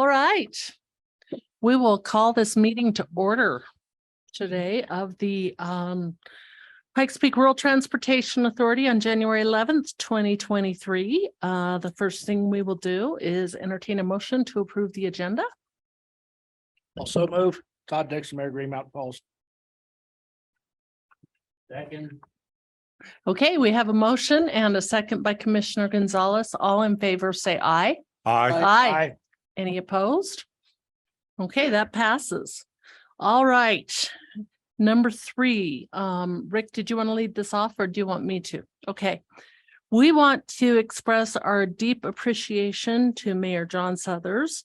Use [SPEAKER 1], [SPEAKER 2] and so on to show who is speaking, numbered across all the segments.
[SPEAKER 1] All right. We will call this meeting to order today of the Pikes Peak Rural Transportation Authority on January 11th, 2023. The first thing we will do is entertain a motion to approve the agenda.
[SPEAKER 2] Also move. Todd Dixon, Mayor, Green Mountain Falls. Second.
[SPEAKER 1] Okay, we have a motion and a second by Commissioner Gonzalez. All in favor, say aye. Aye. Any opposed? Okay, that passes. All right. Number 3, Rick, did you want to lead this off or do you want me to? Okay. We want to express our deep appreciation to Mayor John Suthers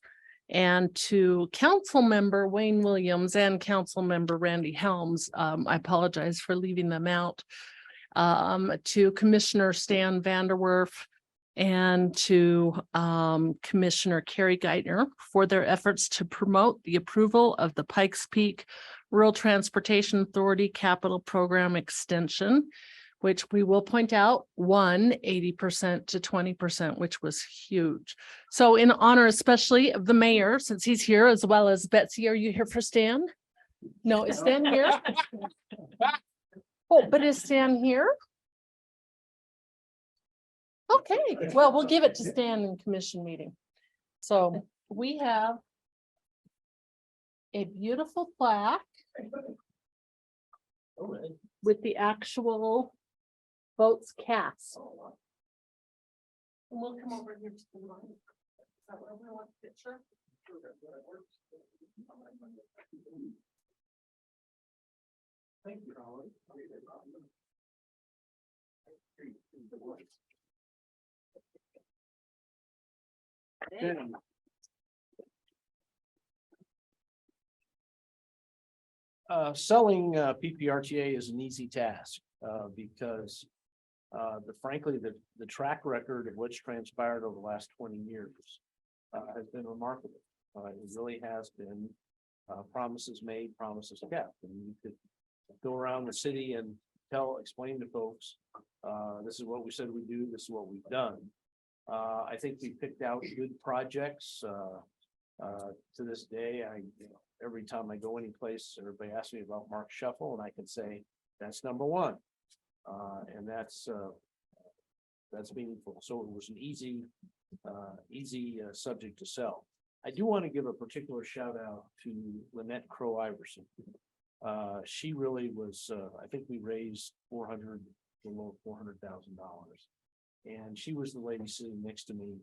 [SPEAKER 1] and to Council Member Wayne Williams and Council Member Randy Helms. I apologize for leaving them out. To Commissioner Stan Vanderwerf and to Commissioner Carrie Geithner for their efforts to promote the approval of the Pikes Peak Rural Transportation Authority Capital Program Extension, which we will point out 80% to 20%, which was huge. So in honor especially of the mayor, since he's here, as well as Betsy, are you here for Stan? No, is Stan here? Oh, but is Stan here? Okay, well, we'll give it to Stan in commission meeting. So we have a beautiful plaque with the actual votes cast. And we'll come over here to the line. Is that where we want the picture? Thank you, Holly.
[SPEAKER 2] Selling PPRTA is an easy task because frankly, the track record of what's transpired over the last 20 years has been remarkable. It really has been promises made, promises kept, and you could go around the city and explain to folks, this is what we said we do, this is what we've done. I think we picked out good projects. To this day, every time I go any place, everybody asks me about Mark Shuffle, and I can say that's number one, and that's meaningful. So it was an easy subject to sell. I do want to give a particular shout out to Lynette Crow Iverson. She really was. I think we raised $400,000, and she was the lady sitting next to me.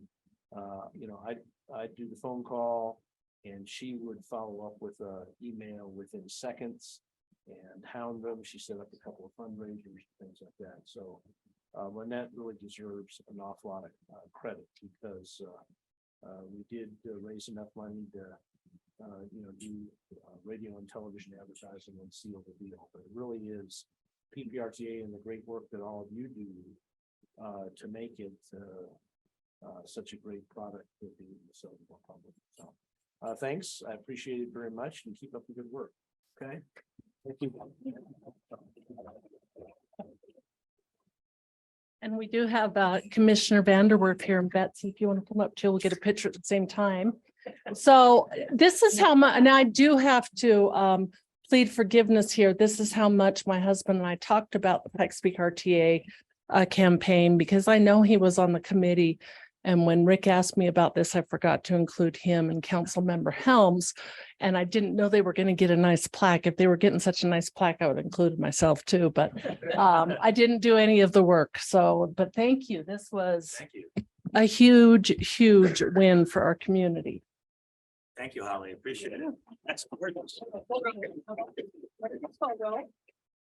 [SPEAKER 2] I'd do the phone call, and she would follow up with an email within seconds and hound them. She set up a couple of fundraisers, things like that. So Lynette really deserves an awful lot of credit because we did raise enough money to do radio and television advertising and seal the deal. But it really is PPRTA and the great work that all of you do to make it such a great product to be sold to the public. So thanks, I appreciate it very much, and keep up the good work. Okay, thank you.
[SPEAKER 1] And we do have Commissioner Vanderwerf here, and Betsy, if you want to come up too, we'll get a picture at the same time. So this is how much, and I do have to plead forgiveness here. This is how much my husband and I talked about the Pikes Peak RTA campaign, because I know he was on the committee. And when Rick asked me about this, I forgot to include him and Council Member Helms. And I didn't know they were going to get a nice plaque. If they were getting such a nice plaque, I would include myself too. But I didn't do any of the work. So, but thank you. This was a huge, huge win for our community.
[SPEAKER 3] Thank you, Holly. Appreciate it. That's gorgeous.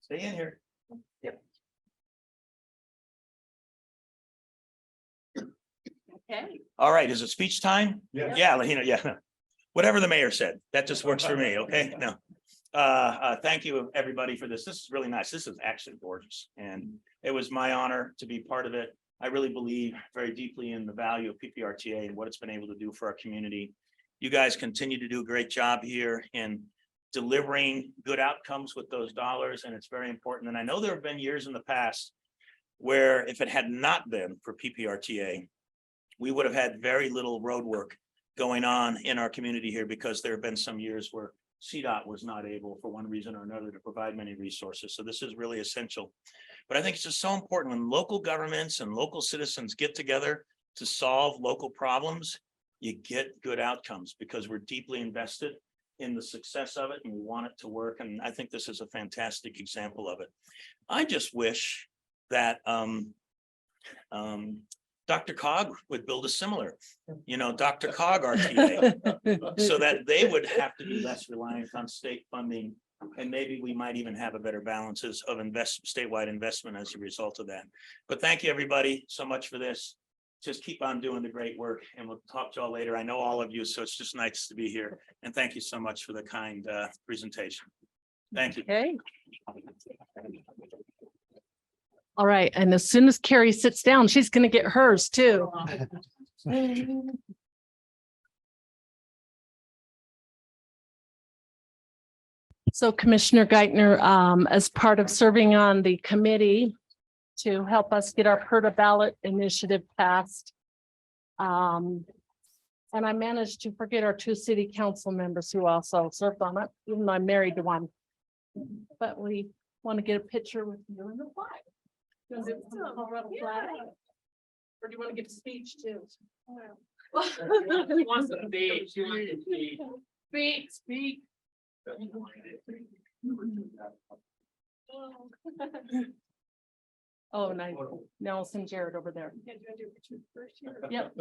[SPEAKER 3] Stay in here. Yep.
[SPEAKER 1] Okay.
[SPEAKER 3] All right. Is it speech time? Yeah. Yeah. Whatever the mayor said, that just works for me. Okay. No. Thank you, everybody, for this. This is really nice. This is actually gorgeous, and it was my honor to be part of it. I really believe very deeply in the value of PPRTA and what it's been able to do for our community. You guys continue to do a great job here in delivering good outcomes with those dollars, and it's very important. And I know there have been years in the past where if it had not been for PPRTA, we would have had very little road work going on in our community here, because there have been some years where CDOT was not able for one reason or another to provide many resources. So this is really essential. But I think it's just so important when local governments and local citizens get together to solve local problems, you get good outcomes because we're deeply invested in the success of it and we want it to work. And I think this is a fantastic example of it. I just wish that Dr. Cog would build a similar, Dr. Cog RTA, so that they would have to be less reliant on state funding. And maybe we might even have a better balances of statewide investment as a result of that. But thank you, everybody, so much for this. Just keep on doing the great work and we'll talk to y'all later. I know all of you, so it's just nice to be here. And thank you so much for the kind presentation. Thank you.
[SPEAKER 1] Okay. All right. And as soon as Carrie sits down, she's going to get hers too. So Commissioner Geithner, as part of serving on the committee to help us get our PPRTA ballot initiative passed. And I managed to forget our 2 city council members who also served on it, even though I'm married to one. But we want to get a picture with you in the flag. Does it hold up a flag? Or do you want to give a speech too?
[SPEAKER 4] He wants to
[SPEAKER 1] Speak. Oh, nice. Nelson Jared over there. Yep.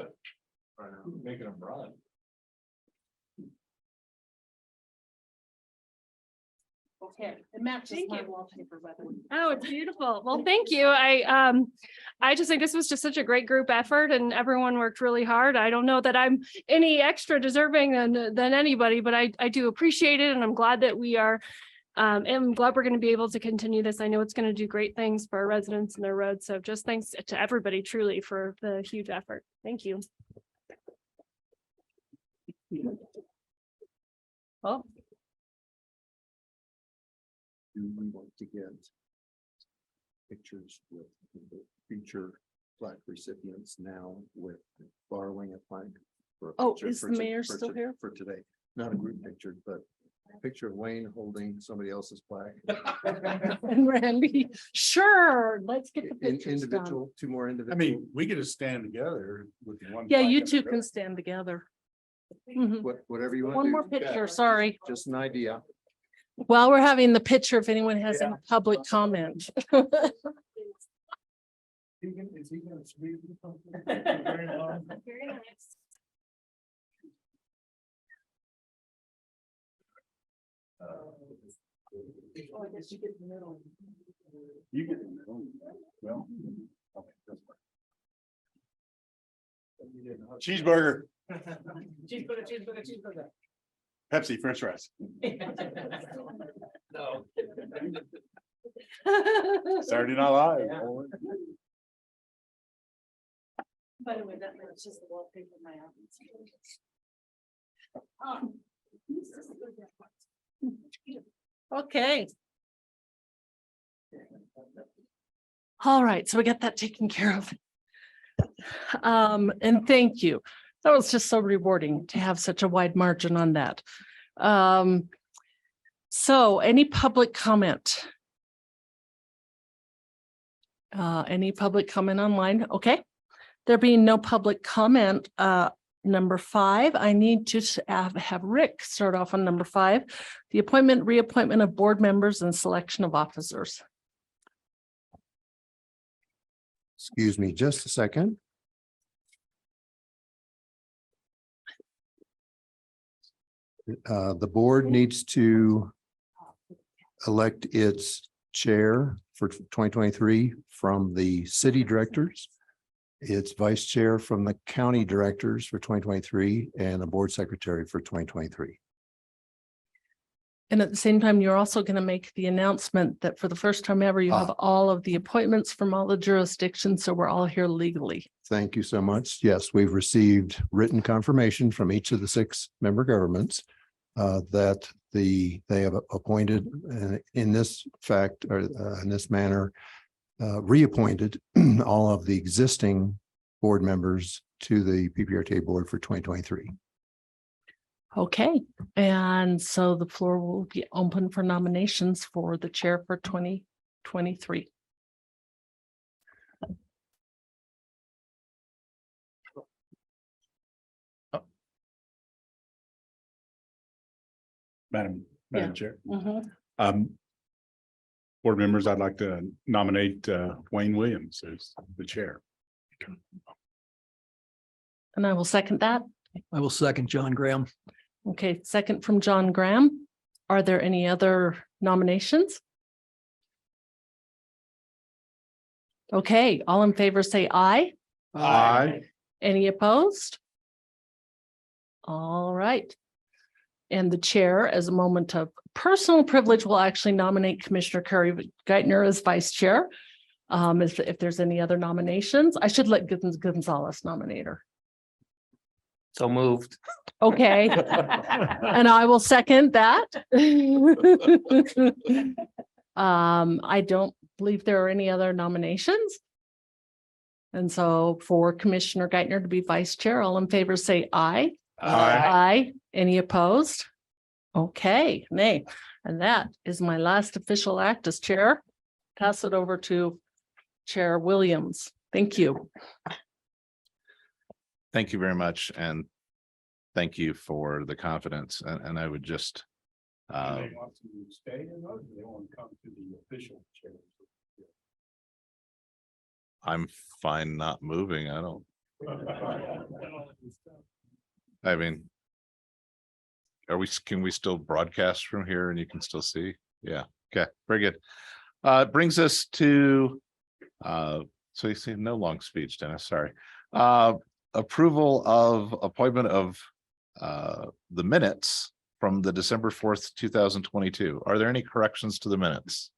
[SPEAKER 4] Making them run.
[SPEAKER 1] Okay, it matches my wallpaper, by the way.
[SPEAKER 5] Oh, it's beautiful. Well, thank you. I just think this was just such a great group effort and everyone worked really hard. I don't know that I'm any extra deserving than anybody, but I do appreciate it. And I'm glad that we are, and I'm glad we're going to be able to continue this. I know it's going to do great things for our residents and their roads. So just thanks to everybody truly for the huge effort. Thank you.
[SPEAKER 1] Oh.
[SPEAKER 6] Do we want to get pictures with the future plaque recipients now with borrowing a plaque? For a
[SPEAKER 1] Oh,
[SPEAKER 6] picture
[SPEAKER 1] is
[SPEAKER 6] for
[SPEAKER 1] the
[SPEAKER 6] to-
[SPEAKER 1] mayor
[SPEAKER 6] for
[SPEAKER 1] still
[SPEAKER 6] to-
[SPEAKER 1] here?
[SPEAKER 6] For today, not a group picture, but a picture of Wayne holding somebody else's plaque.
[SPEAKER 1] And Randy, sure, let's get the pictures done.
[SPEAKER 6] Individual, 2 more
[SPEAKER 4] I
[SPEAKER 6] individual.
[SPEAKER 4] mean, we could just stand together with one.
[SPEAKER 1] Yeah,
[SPEAKER 4] flag
[SPEAKER 1] you
[SPEAKER 4] up
[SPEAKER 1] two
[SPEAKER 4] there.
[SPEAKER 1] can stand together. Mhm.
[SPEAKER 6] Whatever you want.
[SPEAKER 1] One more picture, sorry.
[SPEAKER 6] Just an idea.
[SPEAKER 1] While we're having the picture, if anyone has any public comment.
[SPEAKER 4] Is he gonna speak something? Very long?
[SPEAKER 5] Very nice.
[SPEAKER 4] You get in the middle. Well. Okay, that's fine. Cheeseburger.
[SPEAKER 2] Cheeseburger.
[SPEAKER 4] Pepsi, French fries.
[SPEAKER 2] No.
[SPEAKER 4] Saturday Night Live.
[SPEAKER 1] By the way, that matches the wallpaper in my office. Okay. All right, so we got that taken care of. And thank you. That was just so rewarding to have such a wide margin on that. So any public comment? Any public comment online? Okay. There being no public comment, number 5, I need to have Rick start off on number 5, the appointment, reappointment of board members and selection of officers.
[SPEAKER 6] Excuse me, just a second. The board needs to elect its chair for 2023 from the city directors, its vice chair from the county directors for 2023, and a board secretary for 2023.
[SPEAKER 1] And at the same time, you're also going to make the announcement that for the first time ever, you have all of the appointments from all the jurisdictions. So we're all here legally.
[SPEAKER 6] Thank you so much. Yes, we've received written confirmation from each of the 6 member governments that they have appointed in this fact, or in this manner, reappointed all of the existing board members to the PPRTA board for 2023.
[SPEAKER 1] Okay, and so the floor will be open for nominations for the chair for 2023.
[SPEAKER 4] Madam Chair.
[SPEAKER 1] Mhm.
[SPEAKER 4] Board members, I'd like to nominate Wayne Williams as the chair.
[SPEAKER 1] And I will second that.
[SPEAKER 7] I will second John Graham.
[SPEAKER 1] Okay, second from John Graham. Are there any other nominations? Okay, all in favor say aye.
[SPEAKER 4] Aye.
[SPEAKER 1] Any opposed? All right. And the chair, as a moment of personal privilege, will actually nominate Commissioner Curry Geithner as vice chair. If there's any other nominations, I should let Gonzalez nominate her.
[SPEAKER 7] So moved.
[SPEAKER 1] Okay, and I will second that. I don't believe there are any other nominations. And so for Commissioner Geithner to be vice chair, all in favor say aye. Aye. Any opposed? Okay, nay. And that is my last official act as chair. Pass it over to Chair Williams. Thank you.
[SPEAKER 8] Thank you very much, and thank you for the confidence. And I would just,
[SPEAKER 4] Do they want to stay in those? Do they want to come to the official chair?
[SPEAKER 8] I'm fine not moving. I mean, can we still broadcast from here and you can still see? Yeah, okay, very good. It brings us to, so you see no long speech, Dennis, sorry. Approval of appointment of the minutes from the December 4th, 2022. Are there any corrections to the minutes?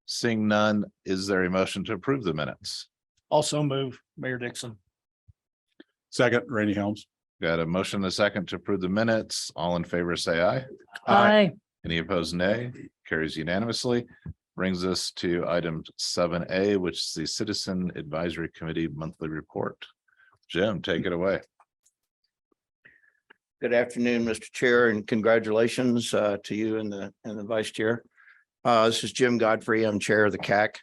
[SPEAKER 8] Seeing none, is there a motion to approve the minutes?
[SPEAKER 7] Also move, Mayor Dixon.
[SPEAKER 4] Second, Rainey Helms.
[SPEAKER 8] Got a motion and a second to approve the minutes. All in favor, say aye.
[SPEAKER 1] Aye.
[SPEAKER 8] Any opposed, nay? Carries unanimously. Brings us to item 7A, which is the Citizen Advisory Committee Monthly Report. Jim, take it away.
[SPEAKER 9] Good afternoon, Mr. Chair, and congratulations to you and the Vice Chair. This is Jim Godfrey. I'm Chair of the CAC.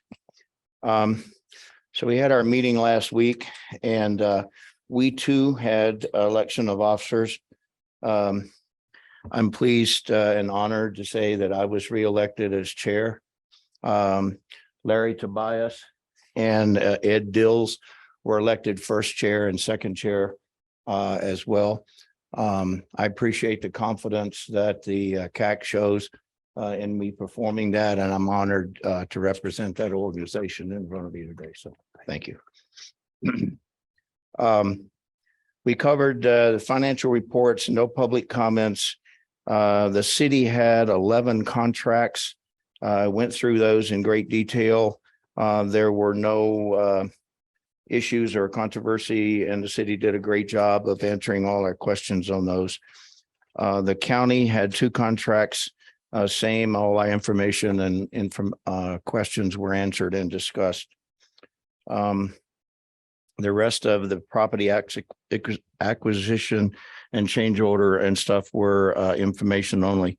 [SPEAKER 9] So we had our meeting last week, and we too had election of officers. I'm pleased and honored to say that I was reelected as chair. Larry Tobias and Ed Dills were elected first chair and second chair as well. I appreciate the confidence that the CAC shows in me performing that, and I'm honored to represent that organization in front of you today. So thank you. We covered the financial reports, no public comments. The city had 11 contracts. I went through those in great detail. There were no issues or controversy, and the city did a great job of answering all our questions on those. The county had 2 contracts, same, all our information and from questions were answered and discussed. The rest of the property acquisition and change order and stuff were information only.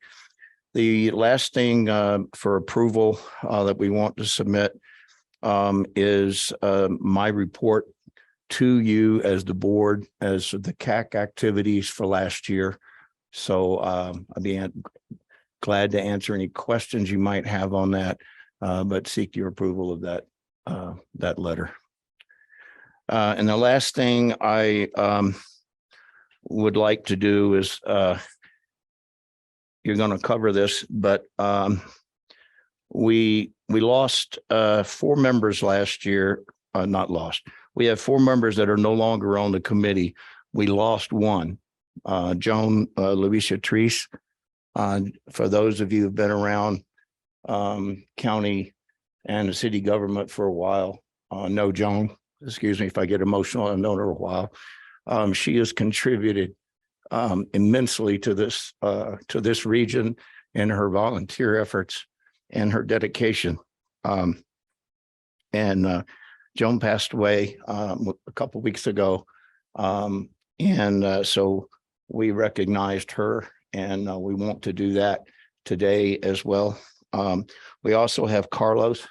[SPEAKER 9] The last thing for approval that we want to submit is my report to you as the board as the CAC activities for last year. So I'd be glad to answer any questions you might have on that, but seek your approval of that letter. And the last thing I would like to do is you're going to cover this, but we lost 4 members last year. Not lost. We have 4 members that are no longer on the committee. We lost one, Joan Louisa Treese. For those of you who've been around county and the city government for a while, know Joan. Excuse me if I get emotional. I've known her a while. She has contributed immensely to this region in her volunteer efforts and her dedication. And Joan passed away a couple of weeks ago. So we recognized her, and we want to do that today as well. We also have Carlos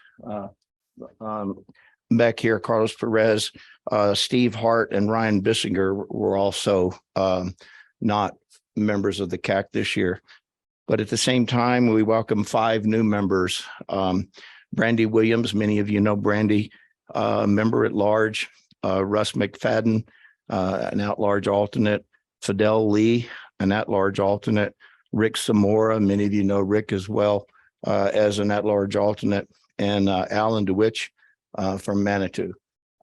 [SPEAKER 9] back here, Carlos Perez, Steve Hart, and Ryan Bissinger were also not members of the CAC this year. But at the same time, we welcome 5 new members. Brandy Williams, many of you know Brandy, member at large, Russ McFadden, an at-large alternate, Fidel Lee, an at-large alternate, Rick Samora, many of you know Rick as well, as an at-large alternate, and Alan DeWitch from Manitou.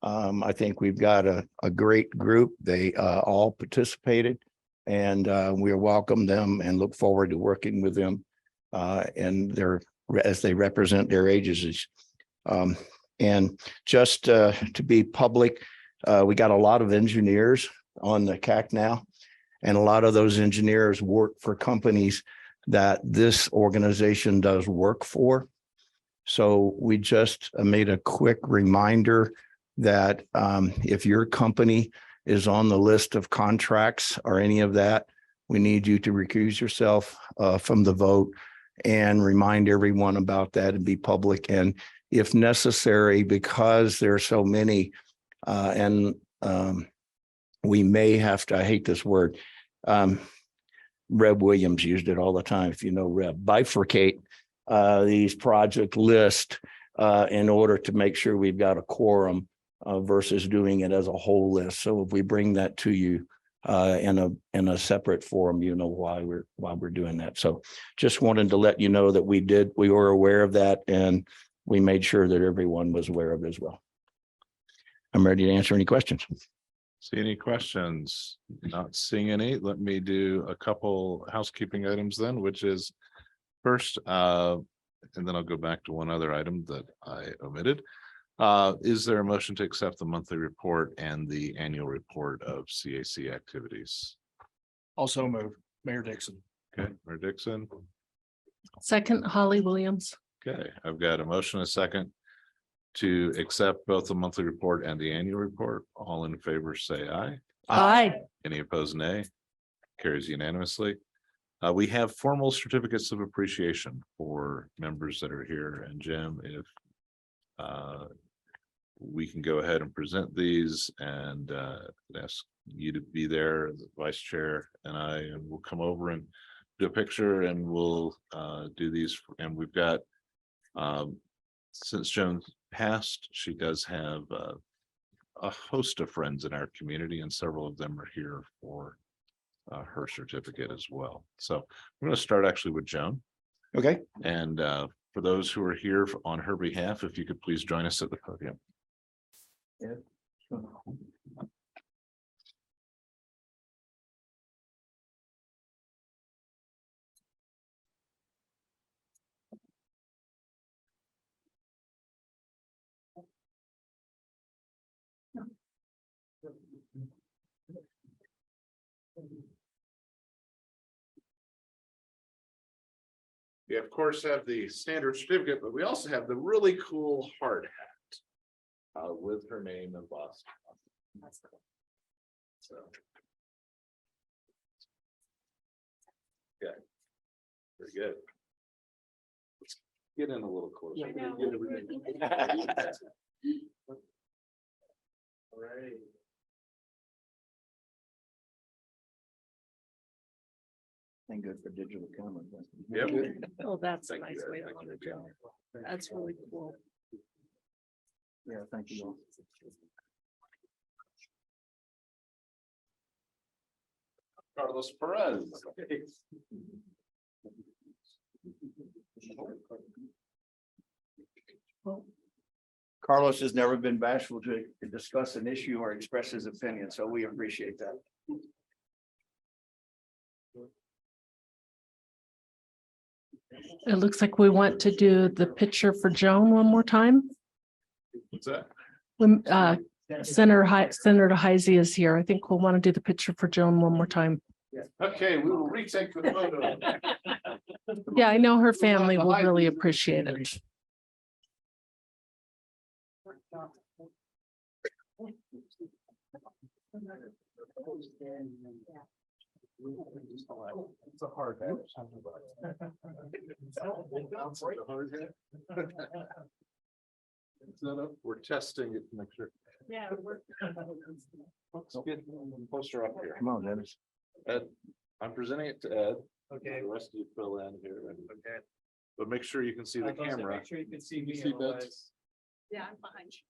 [SPEAKER 9] I think we've got a great group. They all participated, and we welcome them and look forward to working with them and as they represent their agencies. And just to be public, we got a lot of engineers on the CAC now, and a lot of those engineers work for companies that this organization does work for. So we just made a quick reminder that if your company is on the list of contracts or any of that, we need you to recuse yourself from the vote and remind everyone about that and be public. And if necessary, because there are so many, we may have to, I hate this word, Reb Williams used it all the time, if you know Reb, bifurcate these project lists in order to make sure we've got a quorum versus doing it as a whole list. So if we bring that to you in a separate forum, you know why we're doing that. So just wanted to let you know that we were aware of that, and we made sure that everyone was aware of it as well. I'm ready to answer any questions.
[SPEAKER 8] See any questions? Not seeing any. Let me do a couple housekeeping items then, which is first, and then I'll go back to one other item that I omitted. Is there a motion to accept the monthly report and the annual report of CAC activities?
[SPEAKER 7] Also move, Mayor Dixon.
[SPEAKER 8] Okay, Mayor Dixon.
[SPEAKER 1] Second, Holly Williams.
[SPEAKER 8] Okay, I've got a motion, a second, to accept both the monthly report and the annual report. All in favor, say aye.
[SPEAKER 1] Aye.
[SPEAKER 8] Any opposed, nay. Carries unanimously. We have formal certificates of appreciation for members that are here. And Jim, if we can go ahead and present these, and ask you to be there, the vice chair and we'll come over and do a picture, and we'll do these. And we've got, since Joan passed, she does have a host of friends in our community, and several of them are here for her certificate as well. So I'm going to start actually with Joan.
[SPEAKER 9] Okay.
[SPEAKER 8] And for those who are here on her behalf, if you could please join us at the podium.
[SPEAKER 2] Yeah.
[SPEAKER 8] We of course have the standard certificate, but we also have the really cool hard hat with her name embossed. So. Okay. Very good. Let's get in a little closer. All right.
[SPEAKER 9] Thank good for digital cameras.
[SPEAKER 8] Yep.
[SPEAKER 1] Oh, that's a
[SPEAKER 8] Thank
[SPEAKER 1] nice
[SPEAKER 8] you.
[SPEAKER 1] way to
[SPEAKER 8] Thank
[SPEAKER 1] want
[SPEAKER 8] you.
[SPEAKER 1] to do it. That's really cool.
[SPEAKER 9] Yeah, thank you.
[SPEAKER 8] Carlos Perez.
[SPEAKER 9] Carlos has never been bashful to discuss an issue or express his opinion, so we appreciate that.
[SPEAKER 1] It looks like we want to do the picture for Joan one more time.
[SPEAKER 8] What's that?
[SPEAKER 1] When Senator Heisey is here, I think we'll want to do the picture for Joan one more time.
[SPEAKER 8] Okay, we will retake the photo.
[SPEAKER 1] Yeah, I know her family will really appreciate it.
[SPEAKER 4] It's a hard
[SPEAKER 8] We're testing it to make sure.
[SPEAKER 5] Yeah.
[SPEAKER 8] Let's get the poster up here.
[SPEAKER 9] Come on, Dennis.
[SPEAKER 8] Ed, I'm presenting it to Ed.
[SPEAKER 4] Okay.
[SPEAKER 8] The rest of you fill in here. Okay. But make sure you can see the camera.
[SPEAKER 4] Make sure you can see me.
[SPEAKER 8] See that?
[SPEAKER 4] otherwise-
[SPEAKER 5] Yeah, I'm behind you.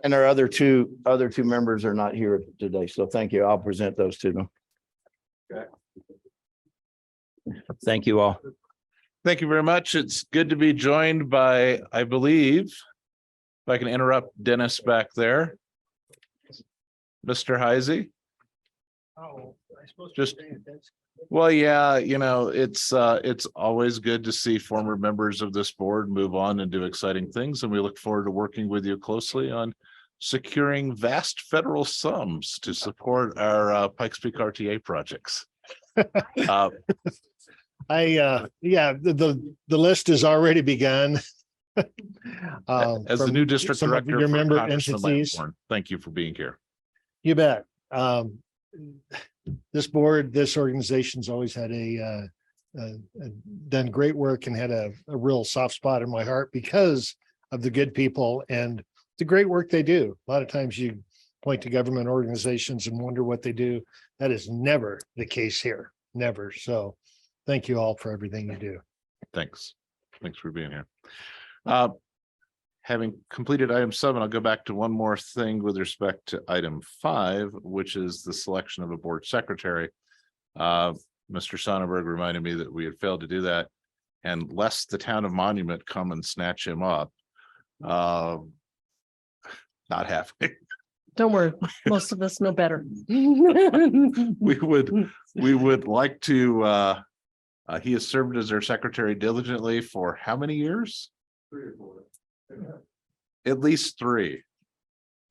[SPEAKER 9] And our other two members are not here today, so thank you. I'll present those to them.
[SPEAKER 8] Okay.
[SPEAKER 9] Thank you all.
[SPEAKER 8] Thank you very much. It's good to be joined by, I believe, if I can interrupt Dennis back there. Mr. Heisey.
[SPEAKER 4] Oh, I suppose.
[SPEAKER 8] Just- Well, yeah, you know, it's always good to see former members of this board move on and do exciting things, and we look forward to working with you closely on securing vast federal sums to support our Pikes PPRTA projects.
[SPEAKER 10] Yeah, the list has already begun.
[SPEAKER 8] As the
[SPEAKER 10] From
[SPEAKER 8] new district
[SPEAKER 10] some of
[SPEAKER 8] director
[SPEAKER 10] your
[SPEAKER 8] for
[SPEAKER 10] member
[SPEAKER 8] Congressman
[SPEAKER 10] entities.
[SPEAKER 8] Lamborn, thank you for being here.
[SPEAKER 10] You bet. This board, this organization's always had done great work and had a real soft spot in my heart because of the good people and the great work they do. A lot of times you point to government organizations and wonder what they do. That is never the case here, never. So thank you all for everything you do.
[SPEAKER 8] Thanks. Thanks for being here. Having completed item 7, I'll go back to one more thing with respect to item 5, which is the selection of a board secretary. Mr. Sonnenberg reminded me that we had failed to do that, and lest the town of Monument come and snatch him up. Not happening.
[SPEAKER 1] Don't worry, most of us know better.
[SPEAKER 8] We would like to, he has served as our secretary diligently for how many years?
[SPEAKER 4] 3 or 4.
[SPEAKER 8] At least 3.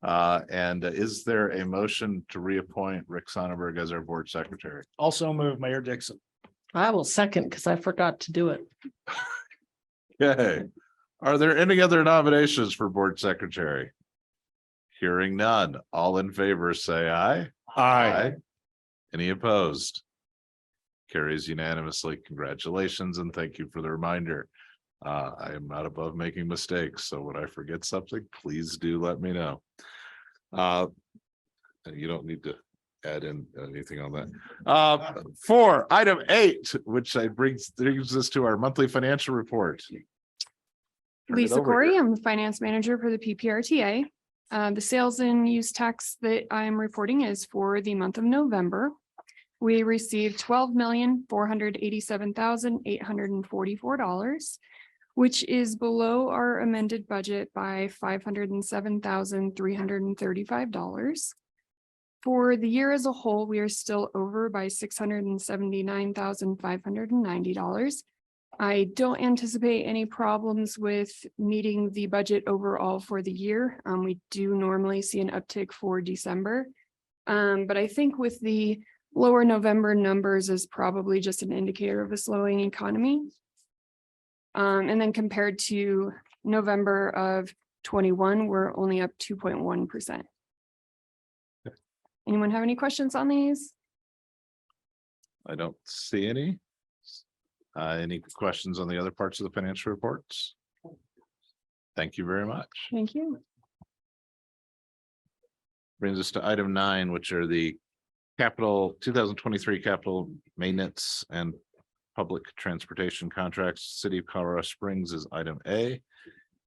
[SPEAKER 8] And is there a motion to reappoint Rick Sonnenberg as our board secretary?
[SPEAKER 7] Also move, Mayor Dixon.
[SPEAKER 1] I will second because I forgot to do it.
[SPEAKER 8] Okay. Are there any other nominations for board secretary? Hearing none. All in favor, say aye. Aye. Any opposed? Carries unanimously. Congratulations and thank you for the reminder. I am not above making mistakes, so when I forget something, please do let me know. And you don't need to add in anything on that. For item 8, which brings us to our monthly financial report. Turn it
[SPEAKER 5] Lisa
[SPEAKER 8] over
[SPEAKER 5] Corey,
[SPEAKER 8] here.
[SPEAKER 5] I'm the finance manager for the PPRTA. The sales and use tax that I'm reporting is for the month of November. We received $12,487,844, which is below our amended budget by $507,335. For the year as a whole, we are still over by $679,590. I don't anticipate any problems with meeting the budget overall for the year. We do normally see an uptick for December. But I think with the lower November numbers is probably just an indicator of a slowing economy. And then compared to November of 21, we're only up 2.1%. Anyone have any questions on these?
[SPEAKER 8] I don't see any. Any questions on the other parts of the financial reports? Thank you very much.
[SPEAKER 5] Thank you.
[SPEAKER 8] Brings us to item 9, which are the capital 2023 capital maintenance and public transportation contracts. City of Colorado Springs is item A.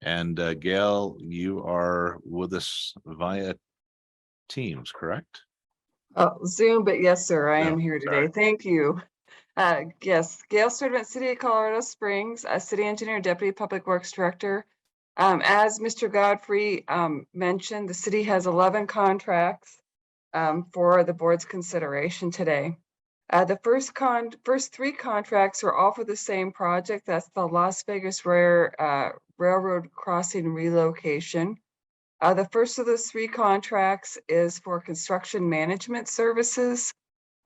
[SPEAKER 8] And Gail, you are with us via Teams, correct?
[SPEAKER 11] Zoom, but yes, sir, I am
[SPEAKER 8] No,
[SPEAKER 11] here
[SPEAKER 8] sorry.
[SPEAKER 11] today. Thank you. Yes, Gail Sturdivant, City of Colorado Springs, City Engineer, Deputy Public Works Director. As Mr. Godfrey mentioned, the city has 11 contracts for the board's consideration today. The first 3 contracts are all for the same project. That's the Las Vegas Railroad Crossing relocation. The first of those 3 contracts is for construction management services.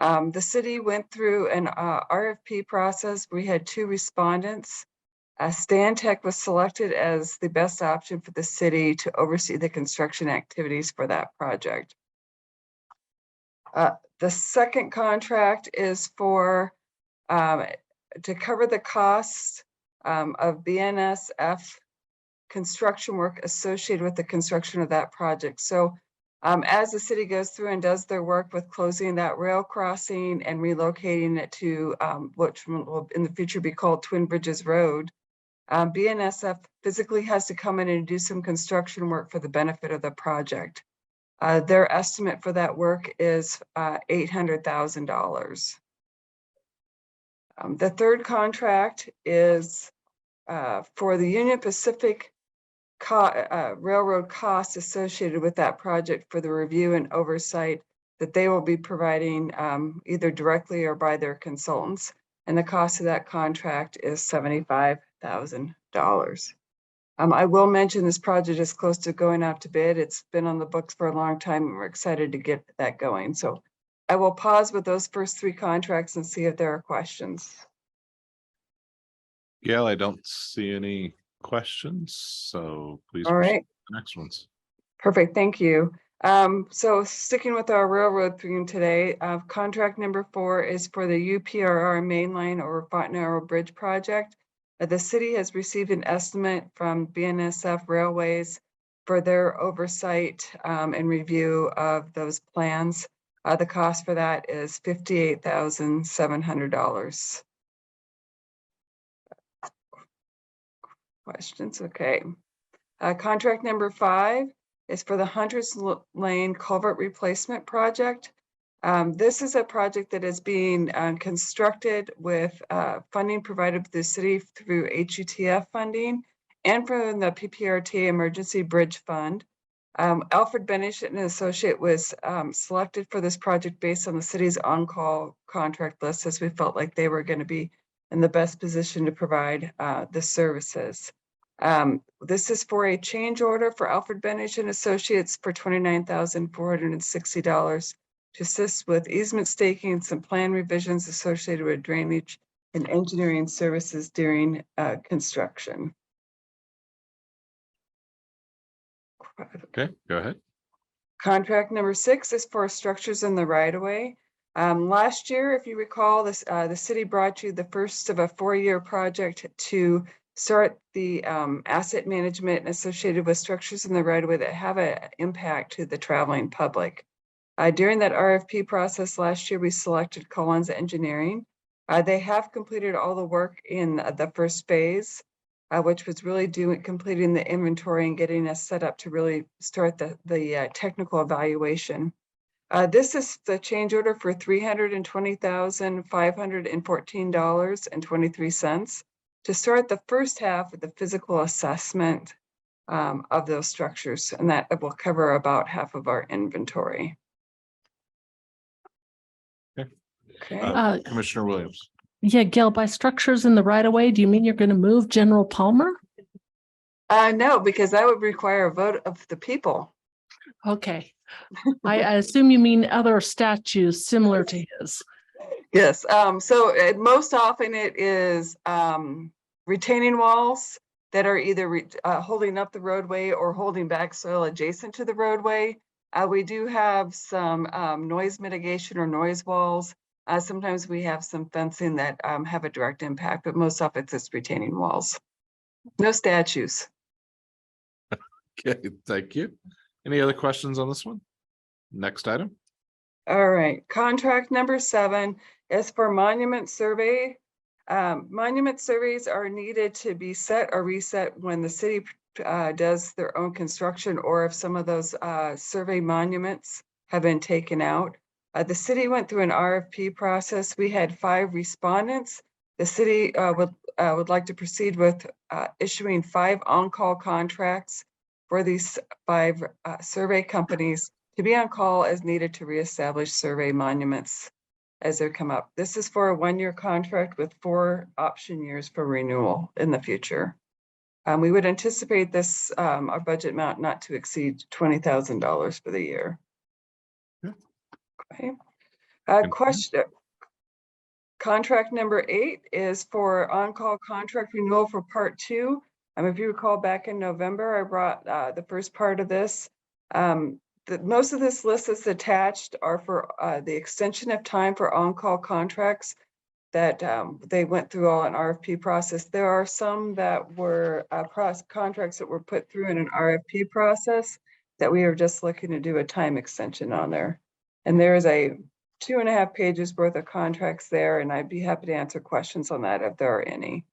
[SPEAKER 11] The city went through an RFP process. We had 2 respondents. Stantec was selected as the best option for the city to oversee the construction activities for that project. The second contract is for to cover the costs of BNSF construction work associated with the construction of that project. So as the city goes through and does their work with closing that rail crossing and relocating it to which will in the future be called Twin Bridges Road, BNSF physically has to come in and do some construction work for the benefit of the project. Their estimate for that work is $800,000. The third contract is for the Union Pacific Railroad costs associated with that project for the review and oversight that they will be providing either directly or by their consultants. And the cost of that contract is $75,000. I will mention this project is close to going out to bid. It's been on the books for a long time and we're excited to get that going. So I will pause with those first 3 contracts and see if there are questions.
[SPEAKER 8] Gail, I don't see any questions, so please.
[SPEAKER 11] All right.
[SPEAKER 8] The next ones.
[SPEAKER 11] Perfect, thank you. So sticking with our railroad theme today, contract number 4 is for the UPRR mainline or Fontenaro Bridge project. The city has received an estimate from BNSF Railways for their oversight and review of those plans. The cost for that is $58,700. Questions? Okay. Contract number 5 is for the Hunters Lane Culvert Replacement Project. This is a project that is being constructed with funding provided by the city through HUTF funding and from the PPRTA Emergency Bridge Fund. Alfred Benish and Associate was selected for this project based on the city's on-call contract list, as we felt like they were going to be in the best position to provide the services. This is for a change order for Alfred Benish and Associates for $29,460 to assist with easement staking and some plan revisions associated with drainage and engineering services during construction.
[SPEAKER 8] Okay, go ahead.
[SPEAKER 11] Contract number 6 is for structures in the right-of-way. Last year, if you recall, this the city brought you the first of a 4-year project to start the asset management associated with structures in the right-of-way that have an impact to the traveling public. During that RFP process last year, we selected Collins Engineering. They have completed all the work in the first phase, which was really completing the inventory and getting us set up to really start the technical evaluation. This is the change order for $320,514.23 to start the first half of the physical assessment of those structures, and that will cover about half of our inventory. Okay.
[SPEAKER 8] Commissioner Williams.
[SPEAKER 1] Yeah, Gail, by structures in the right of way, do you mean you're going to move General Palmer?
[SPEAKER 11] No, because that would require a vote of the people.
[SPEAKER 1] Okay. I assume you mean other statues similar to his.
[SPEAKER 11] Yes. So most often it is retaining walls that are either holding up the roadway or holding back soil adjacent to the roadway. We do have some noise mitigation or noise walls. Sometimes we have some fencing that have a direct impact, but most often it's just retaining walls. No statues.
[SPEAKER 8] Okay, thank you. Any other questions on this one? Next item.
[SPEAKER 11] All right, contract number 7 is for monument survey. Monument surveys are needed to be set or reset when the city does their own construction, or if some of those survey monuments have been taken out. The city went through an RFP process. We had 5 respondents. The city would like to proceed with issuing 5 on-call contracts for these 5 survey companies to be on call as needed to reestablish survey monuments as they come up. This is for a 1-year contract with 4 option years for renewal in the future. We would anticipate this, our budget amount not to exceed $20,000 for the year. Okay. Question. Contract number 8 is for on-call contract renewal for part 2. If you recall back in November, I brought the first part of this. Most of this list that's attached are for the extension of time for on-call contracts that they went through all an RFP process. There are some that were contracts that were put through in an RFP process that we are just looking to do a time extension on there. And there is a 2.5 pages worth of contracts there, and I'd be happy to answer questions on that if there are any.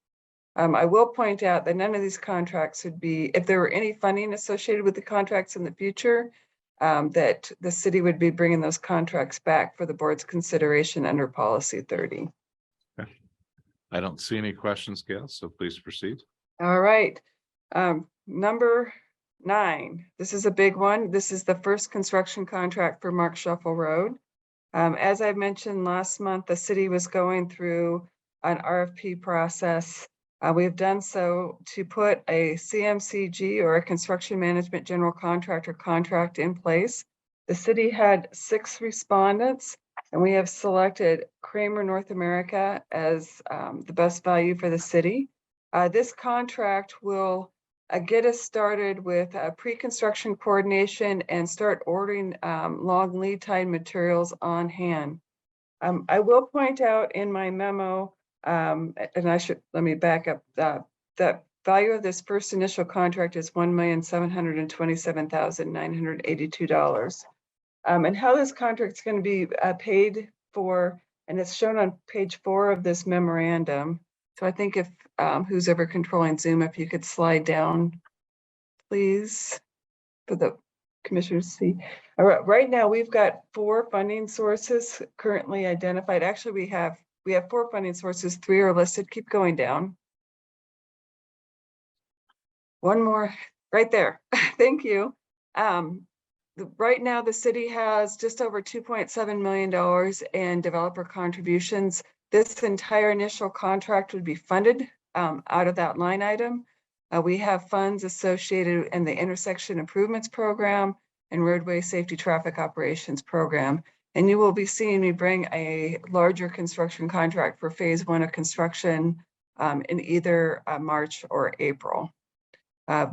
[SPEAKER 11] I will point out that none of these contracts would be, if there were any funding associated with the contracts in the future, that the city would be bringing those contracts back for the board's consideration under policy 30.
[SPEAKER 8] I don't see any questions, Gail, so please proceed.
[SPEAKER 11] All right. Number 9, this is a big one. This is the first construction contract for Mark Shuffle Road. As I mentioned last month, the city was going through an RFP process. We've done so to put a CMCG or a construction management general contractor contract in place. The city had 6 respondents, and we have selected Kramer North America as the best value for the city. This contract will get us started with pre-construction coordination and start ordering long lead time materials on hand. I will point out in my memo, and let me back up, the value of this first initial contract is $1,727,982. And how this contract is going to be paid for, and it's shown on page 4 of this memorandum. So I think if who's ever controlling Zoom, if you could slide down, please, for the commissioners to see. All right, right now we've got 4 funding sources currently identified. Actually, we have 4 funding sources, 3 are listed. Keep going down. One more right there. Thank you. Right now, the city has just over $2.7 million in developer contributions. This entire initial contract would be funded out of that line item. We have funds associated in the intersection improvements program and roadway safety traffic operations program. And you will be seeing me bring a larger construction contract for phase 1 of construction in either March or April.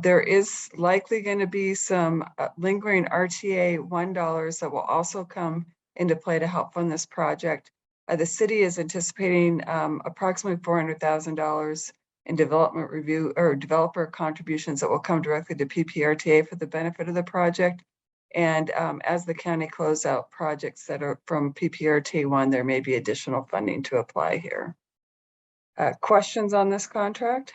[SPEAKER 11] There is likely going to be some lingering RTA $1 that will also come into play to help fund this project. The city is anticipating approximately $400,000 in development review or developer contributions that will come directly to PPRTA for the benefit of the project. And as the county close out projects that are from PPRTA 1, there may be additional funding to apply here. Questions on this contract?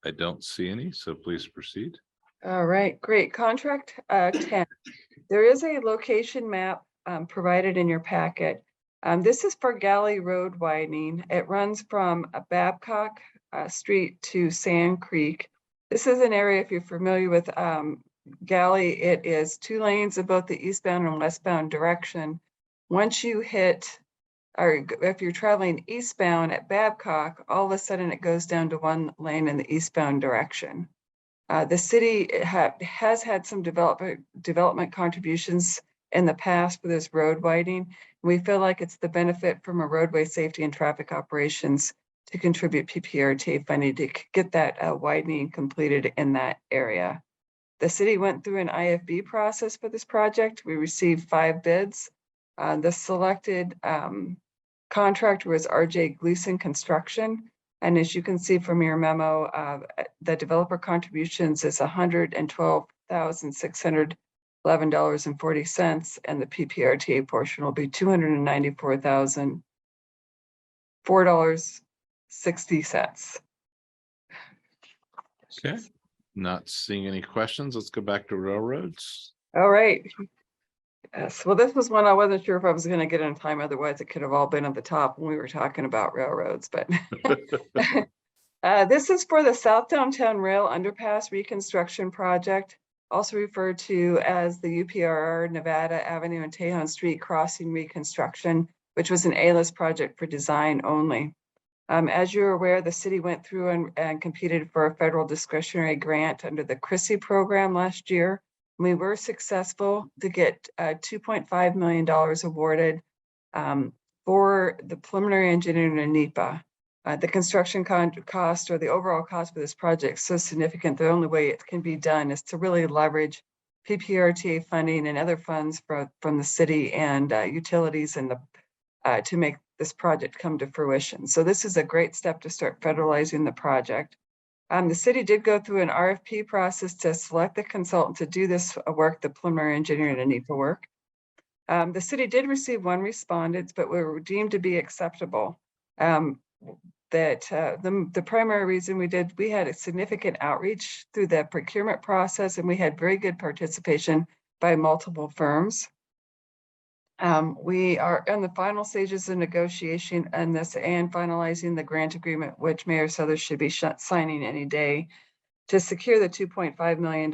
[SPEAKER 8] I don't see any, so please proceed.
[SPEAKER 11] All right, great. Contract 10. There is a location map provided in your packet. This is for Galley Road widening. It runs from Babcock Street to Sand Creek. This is an area, if you're familiar with Galley, it is 2 lanes of both the eastbound and westbound direction. Once you hit, or if you're traveling eastbound at Babcock, all of a sudden it goes down to 1 lane in the eastbound direction. The city has had some development contributions in the past for this road widening. We feel like it's the benefit from a roadway safety and traffic operations to contribute PPRTA funding to get that widening completed in that area. The city went through an IFB process for this project. We received 5 bids. The selected contractor was RJ Gleason Construction. And as you can see from your memo, the developer contributions is $112,611.40, and the PPRTA portion will be $294,004.60.
[SPEAKER 8] Okay, not seeing any questions. Let's go back to railroads.
[SPEAKER 11] All right. Yes, well, this was one I wasn't sure if I was going to get in time. Otherwise, it could have all been at the top when we were talking about railroads. But this is for the South Downtown Rail Underpass Reconstruction Project, also referred to as the UPRR Nevada Avenue and Tejon Street Crossing Reconstruction, which was an A-list project for design only. As you're aware, the city went through and competed for a federal discretionary grant under the CRISI program last year. We were successful to get $2.5 million awarded for the preliminary engineering and NEPA. The construction cost or the overall cost for this project is so significant, the only way it can be done is to really leverage PPRTA funding and other funds from the city and utilities and to make this project come to fruition. So this is a great step to start federalizing the project. The city did go through an RFP process to select the consultant to do this work, the preliminary engineering and NEPA work. The city did receive one respondent, but were deemed to be acceptable. The primary reason we had a significant outreach through the procurement process, and we had very good participation by multiple firms. We are in the final stages of negotiation on this and finalizing the grant agreement, which Mayor Southers should be signing any day to secure the $2.5 million.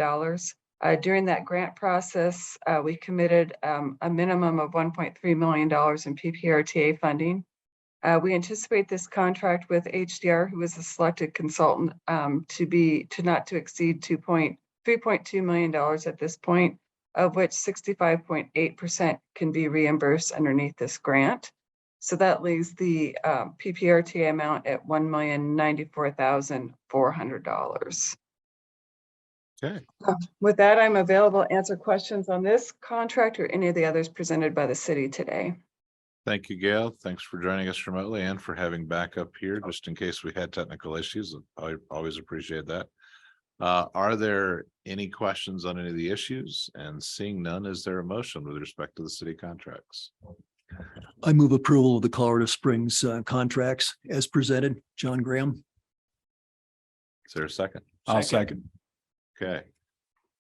[SPEAKER 11] During that grant process, we committed a minimum of $1.3 million in PPRTA funding. We anticipate this contract with HDR, who is a selected consultant, to not to exceed $3.2 million at this point, of which 65.8% can be reimbursed underneath this grant. So that leaves the PPRTA amount at $1,094,400.
[SPEAKER 8] Okay.
[SPEAKER 11] With that, I'm available to answer questions on this contract or any of the others presented by the city today.
[SPEAKER 8] Thank you, Gail. Thanks for joining us remotely and for having backup here, just in case we had technical issues. I always appreciate that. Are there any questions on any of the issues? And seeing none, is there a motion with respect to the city contracts?
[SPEAKER 12] I move approval of the Colorado Springs contracts as presented. John Graham.
[SPEAKER 8] Is there a second?
[SPEAKER 7] I'll second.
[SPEAKER 8] Okay.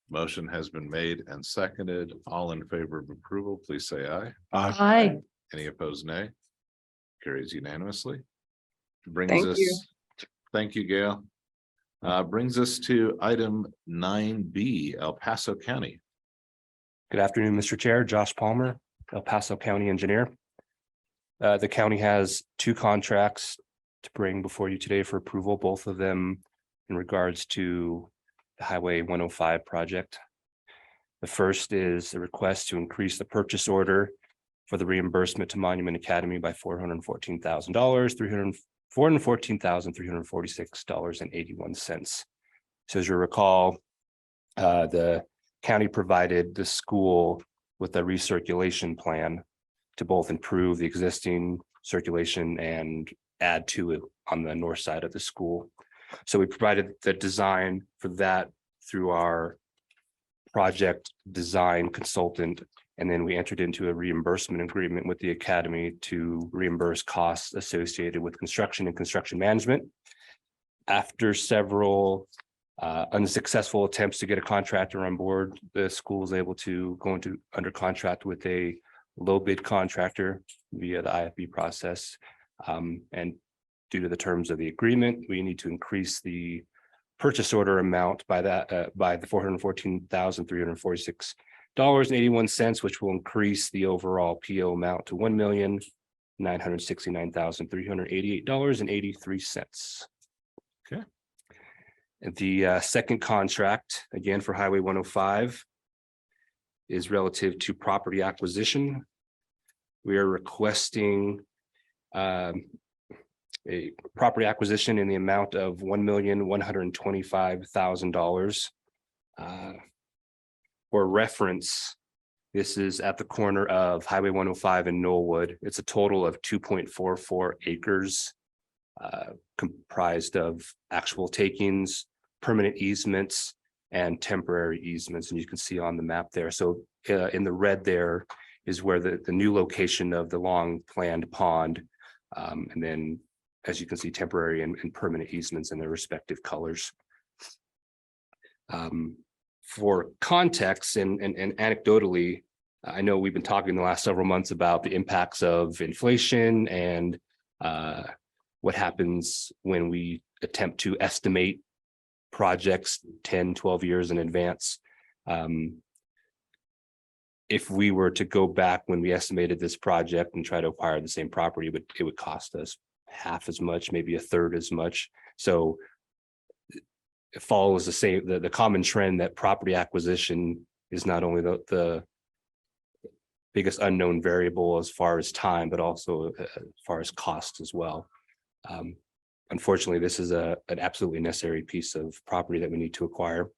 [SPEAKER 8] Motion has been made and seconded. All in favor of approval, please say aye.
[SPEAKER 1] Aye.
[SPEAKER 8] Any opposed, nay? Carries unanimously. Brings
[SPEAKER 11] Thank
[SPEAKER 8] us.
[SPEAKER 11] you.
[SPEAKER 8] Thank you, Gail. Brings us to item 9B, El Paso County.
[SPEAKER 13] Good afternoon, Mr. Chair. Josh Palmer, El Paso County Engineer. The county has two contracts to bring before you today for approval, both of them in regards to the Highway 105 project. The first is a request to increase the purchase order for the reimbursement to Monument Academy by $414,000, $414,346.81. So as you recall, the county provided the school with a recirculation plan to both improve the existing circulation and add to it on the north side of the school. So we provided the design for that through our project design consultant. And then we entered into a reimbursement agreement with the academy to reimburse costs associated with construction and construction management. After several unsuccessful attempts to get a contractor on board, the school was able to go under contract with a low bid contractor via the IFB process. And due to the terms of the agreement, we need to increase the purchase order amount by the $414,346.81, which will increase the overall PO amount to $1,969,388.83.
[SPEAKER 8] Okay.
[SPEAKER 13] The second contract, again for Highway 105, is relative to property acquisition. We are requesting a property acquisition in the amount of $1,125,000. For reference, this is at the corner of Highway 105 and Knollwood. It's a total of 2.44 acres, comprised of actual takings, permanent easements, and temporary easements. And you can see on the map there. So in the red there is where the new location of the long planned pond. And then, as you can see, temporary and permanent easements in their respective colors. For context and anecdotally, I know we've been talking the last several months about the impacts of inflation and what happens when we attempt to estimate projects 10, 12 years in advance. If we were to go back when we estimated this project and try to acquire the same property, it would cost us half as much, maybe a third as much. So it follows the same, the common trend that property acquisition is not only the biggest unknown variable as far as time, but also as far as cost as well. Unfortunately, this is an absolutely necessary piece of property that we need to acquire.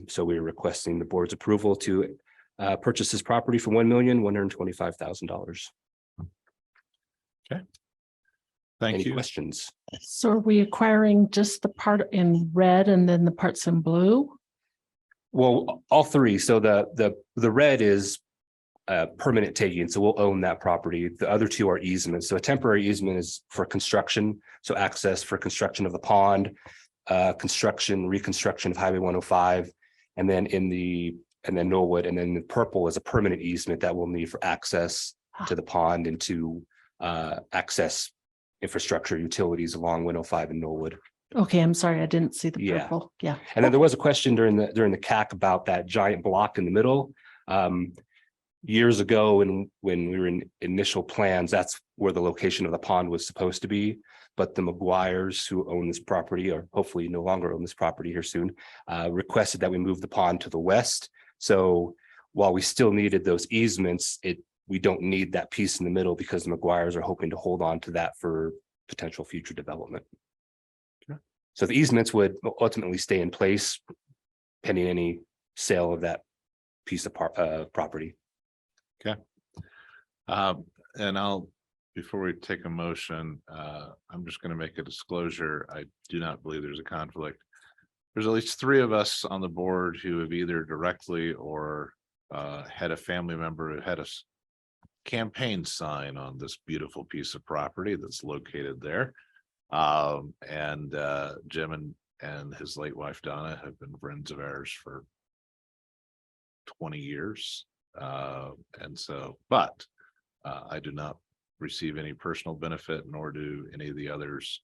[SPEAKER 13] So we're requesting the board's approval to purchase this property for $1,125,000.
[SPEAKER 8] Thank
[SPEAKER 13] Any
[SPEAKER 8] you.
[SPEAKER 13] questions?
[SPEAKER 1] So are we acquiring just the part in red and then the parts in blue?
[SPEAKER 13] Well, all three. So the red is permanent taking, so we'll own that property. The other two are easements. So a temporary easement is for construction, so access for construction of the pond, reconstruction of Highway 105, and then Knollwood, and then the purple is a permanent easement that we'll need for access to the pond and to access infrastructure utilities along 105 and Knollwood.
[SPEAKER 1] Okay, I'm sorry, I didn't see the
[SPEAKER 13] Yeah.
[SPEAKER 1] purple. Yeah.
[SPEAKER 13] And then there was a question during the CAC about that giant block in the middle. Years ago, when we were in initial plans, that's where the location of the pond was supposed to be. But the McGuires, who own this property, or hopefully no longer own this property here soon, requested that we move the pond to the west. So while we still needed those easements, we don't need that piece in the middle because the McGuires are hoping to hold on to that for potential future development. So the easements would ultimately stay in place pending any sale of that piece of property.
[SPEAKER 8] And before we take a motion, I'm just going to make a disclosure. I do not believe there's a conflict. There's at least 3 of us on the board who have either directly or had a family member who had a campaign sign on this beautiful piece of property that's located there. And Jim and his late wife Donna have been friends of ours for 20 years. But I do not receive any personal benefit, nor do any of the others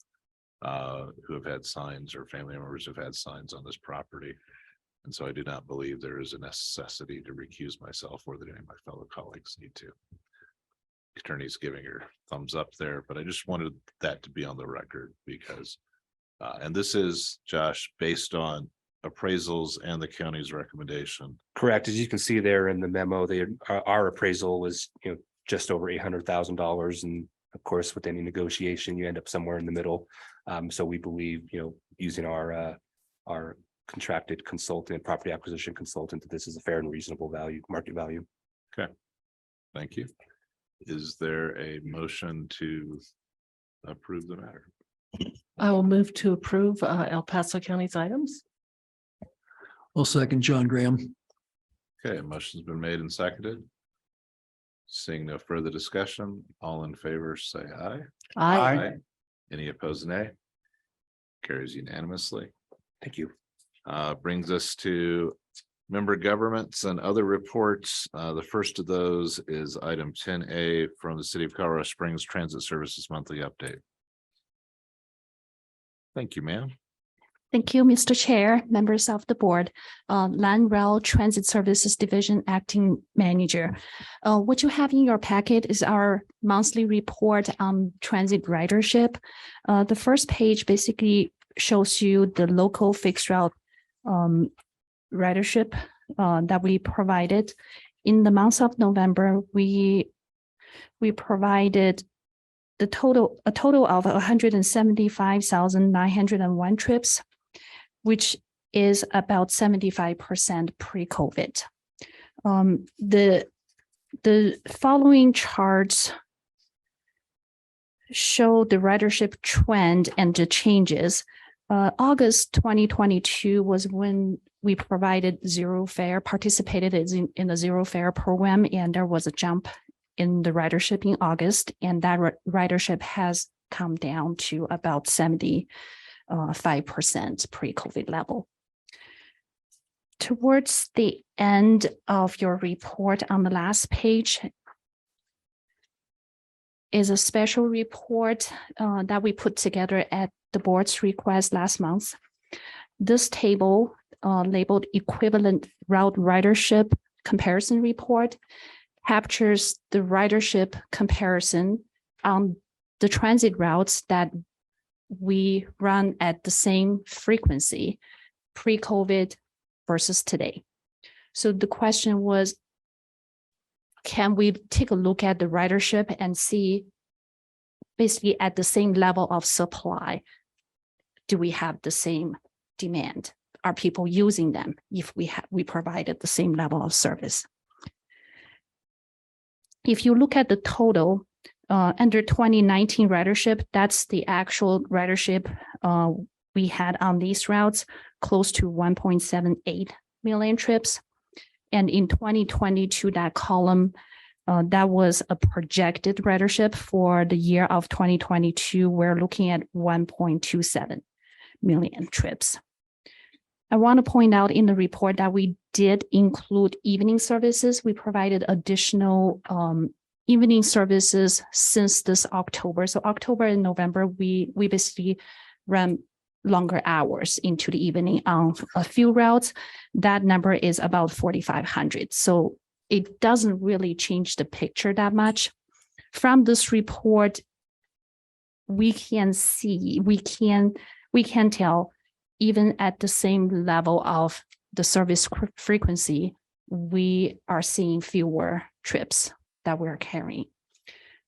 [SPEAKER 8] who have had signs or family members who've had signs on this property. And so I do not believe there is a necessity to recuse myself, or that any of my fellow colleagues need to. Attorney's giving her thumbs up there, but I just wanted that to be on the record because, and this is, Josh, based on appraisals and the county's recommendation.
[SPEAKER 13] Correct. As you can see there in the memo, our appraisal was, just over $800,000. And of course, with any negotiation, you end up somewhere in the middle. So we believe, using our contracted consultant, property acquisition consultant, that this is a fair and reasonable value, market value.
[SPEAKER 8] Okay. Thank you. Is there a motion to approve the matter?
[SPEAKER 1] I will move to approve El Paso County's items.
[SPEAKER 12] I'll second John Graham.
[SPEAKER 8] Okay, a motion's been made and seconded. Seeing no further discussion, all in favor, say aye.
[SPEAKER 1] Aye.
[SPEAKER 8] Any opposed, nay? Carries unanimously.
[SPEAKER 13] Thank you.
[SPEAKER 8] Brings us to member governments and other reports. The first of those is item 10A from the City of Colorado Springs Transit Services Monthly Update. Thank you, ma'am.
[SPEAKER 14] Thank you, Mr. Chair, members of the board, Land Rail Transit Services Division Acting Manager. What you have in your packet is our monthly report on transit ridership. The first page basically shows you the local fixed route ridership that we provided. In the month of November, we provided a total of 175,901 trips, which is about 75% pre-COVID. The following charts show the ridership trend and the changes. August 2022 was when we provided zero fare, participated in the zero fare program, and there was a jump in the ridership in August, and that ridership has come down to about 75% pre-COVID level. Towards the end of your report on the last page is a special report that we put together at the board's request last month. This table labeled equivalent route ridership comparison report captures the ridership comparison on the transit routes that we run at the same frequency pre-COVID versus today. So the question was, can we take a look at the ridership and see basically at the same level of supply, do we have the same demand? Are people using them if we provided the same level of service? If you look at the total under 2019 ridership, that's the actual ridership we had on these routes, close to 1.78 million trips. And in 2022, that column, that was a projected ridership for the year of 2022. We're looking at 1.27 million trips. I want to point out in the report that we did include evening services. We provided additional evening services since this October. So October and November, we basically ran longer hours into the evening on a few routes. That number is about 4,500. So it doesn't really change the picture that much. From this report, we can see, we can tell, even at the same level of the service frequency, we are seeing fewer trips that we're carrying.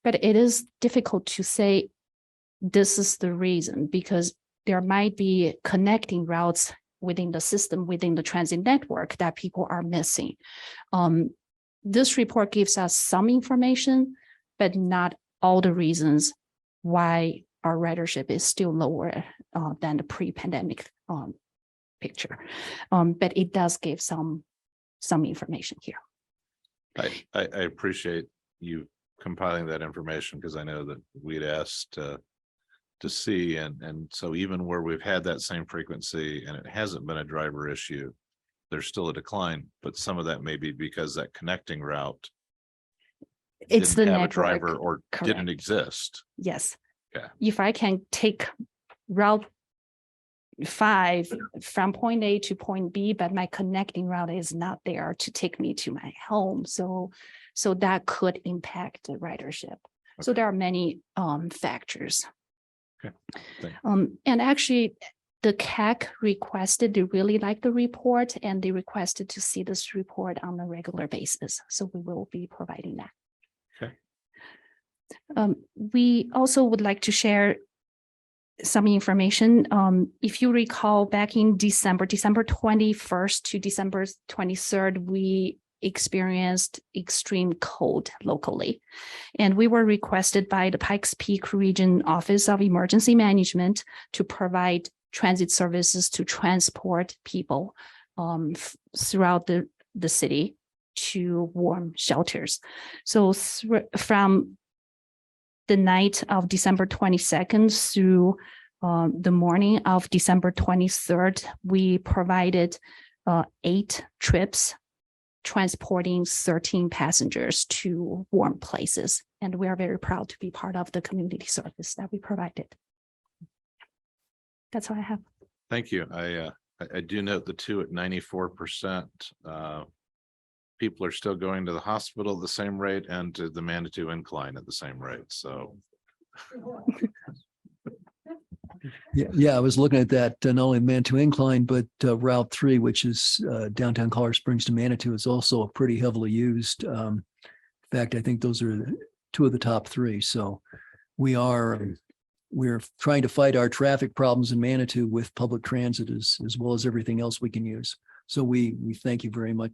[SPEAKER 14] But it is difficult to say this is the reason, because there might be connecting routes within the system, within the transit network that people are missing. This report gives us some information, but not all the reasons why our ridership is still lower than the pre-pandemic picture. But it does give some information here.
[SPEAKER 8] I appreciate you compiling that information, because I know that we'd asked to see, and so even where we've had that same frequency and it hasn't been a driver issue, there's still a decline, but some of that may be because that connecting route
[SPEAKER 14] It's the
[SPEAKER 8] didn't have a
[SPEAKER 14] network,
[SPEAKER 8] driver or didn't
[SPEAKER 14] correct.
[SPEAKER 8] exist.
[SPEAKER 14] Yes.
[SPEAKER 8] Yeah.
[SPEAKER 14] If I can take route 5 from point A to point B, but my connecting route is not there to take me to my home. So that could impact the ridership. So there are many factors.
[SPEAKER 8] Okay. Thanks.
[SPEAKER 14] And actually, the CAC requested, they really like the report, and they requested to see this report on a regular basis. So we will be providing that.
[SPEAKER 8] Okay.
[SPEAKER 14] We also would like to share some information. If you recall, back in December 21st to December 23rd, we experienced extreme cold locally. And we were requested by the Pikes Peak Region Office of Emergency Management to provide transit services to transport people throughout the city to warm shelters. So from the night of December 22nd through the morning of December 23rd, we provided 8 trips transporting 13 passengers to warm places. And we are very proud to be part of the community service that we provided. That's all I have.
[SPEAKER 8] Thank you. I do note the 2 at 94%. People are still going to the hospital at the same rate and to the Manitou Incline at the same rate. So.
[SPEAKER 12] Yeah, I was looking at that, not only Manitou Incline, but Route 3, which is downtown Colorado Springs to Manitou, is also pretty heavily used. In fact, I think those are 2 of the top 3. So we're trying to fight our traffic problems in Manitou with public transit as well as everything else we can use. So we thank you very much.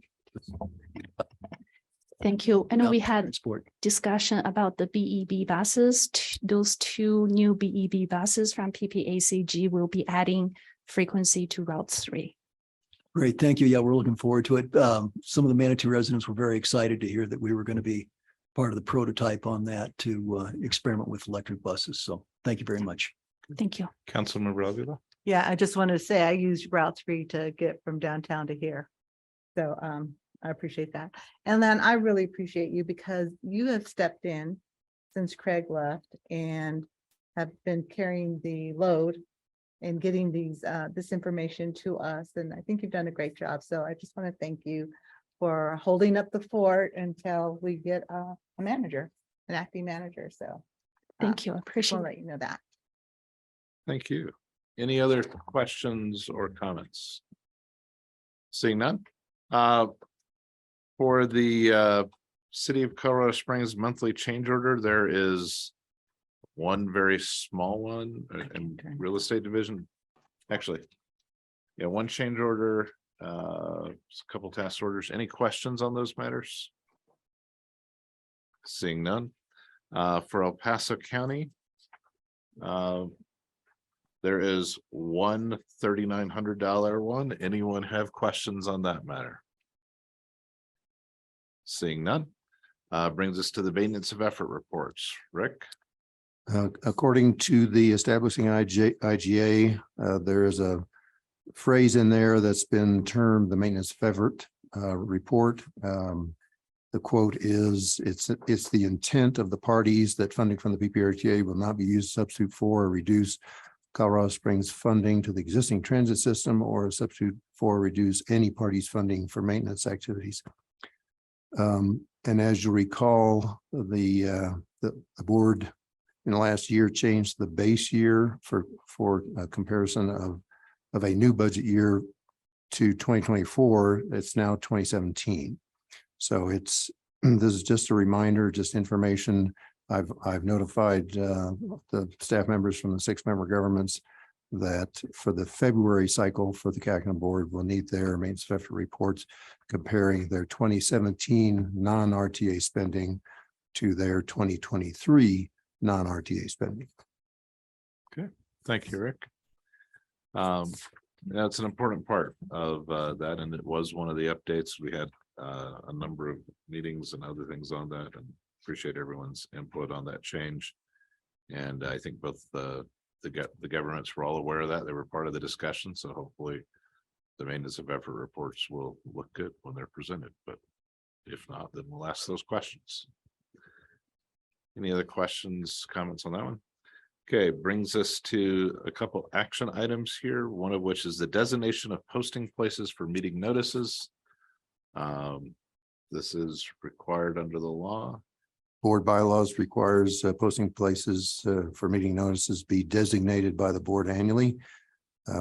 [SPEAKER 14] Thank you. I know we had
[SPEAKER 12] transport
[SPEAKER 14] discussion about the BEB buses. Those 2 new BEB buses from PPACG will be adding frequency to Route 3.
[SPEAKER 12] Great, thank you. Yeah, we're looking forward to it. Some of the Manitou residents were very excited to hear that we were going to be part of the prototype on that to experiment with electric buses. So thank you very much.
[SPEAKER 14] Thank you.
[SPEAKER 8] Councilmember Avila?
[SPEAKER 15] Yeah, I just wanted to say I use Route 3 to get from downtown to here. So I appreciate that. And then I really appreciate you because you have stepped in since Craig left and have been carrying the load and getting this information to us. And I think you've done a great job. So I just want to thank you for holding up the fort until we get a manager, an acting manager. So
[SPEAKER 14] Thank you. I
[SPEAKER 15] We'll
[SPEAKER 14] appreciate it.
[SPEAKER 15] let you know that.
[SPEAKER 8] Thank you. Any other questions or comments? Seeing none. For the City of Colorado Springs monthly change order, there is one very small one in real estate division. Actually, yeah, one change order, a couple task orders. Any questions on those matters? Seeing none. For El Paso County, there is one $3,900 one. Anyone have questions on that matter? Seeing none. Brings us to the maintenance of effort reports. Rick?
[SPEAKER 6] According to the establishing IGA, there is a phrase in there that's been termed the maintenance of effort report. The quote is, it's the intent of the parties that funding from the PPRTA will not be used to substitute for or reduce Colorado Springs funding to the existing transit system or substitute for or reduce any party's funding for maintenance activities. And as you recall, the board in the last year changed the base year for a comparison of a new budget year to 2024. It's now 2017. So this is just a reminder, just information. I've notified the staff members from the 6-member governments that for the February cycle for the CACNA board will need their maintenance of effort reports comparing their 2017 non-RTA spending to their 2023 non-RTA spending.
[SPEAKER 8] Okay, thank you, Rick. That's an important part of that, and it was one of the updates. We had a number of meetings and other things on that, and appreciate everyone's input on that change. And I think both the governments were all aware of that. They were part of the discussion, so hopefully the maintenance of effort reports will look good when they're presented, but if not, then we'll ask those questions. Any other questions, comments on that one? Okay, brings us to a couple action items here, one of which is the designation of posting places for meeting notices. This is required under the law.
[SPEAKER 6] Board bylaws requires posting places for meeting notices be designated by the board annually.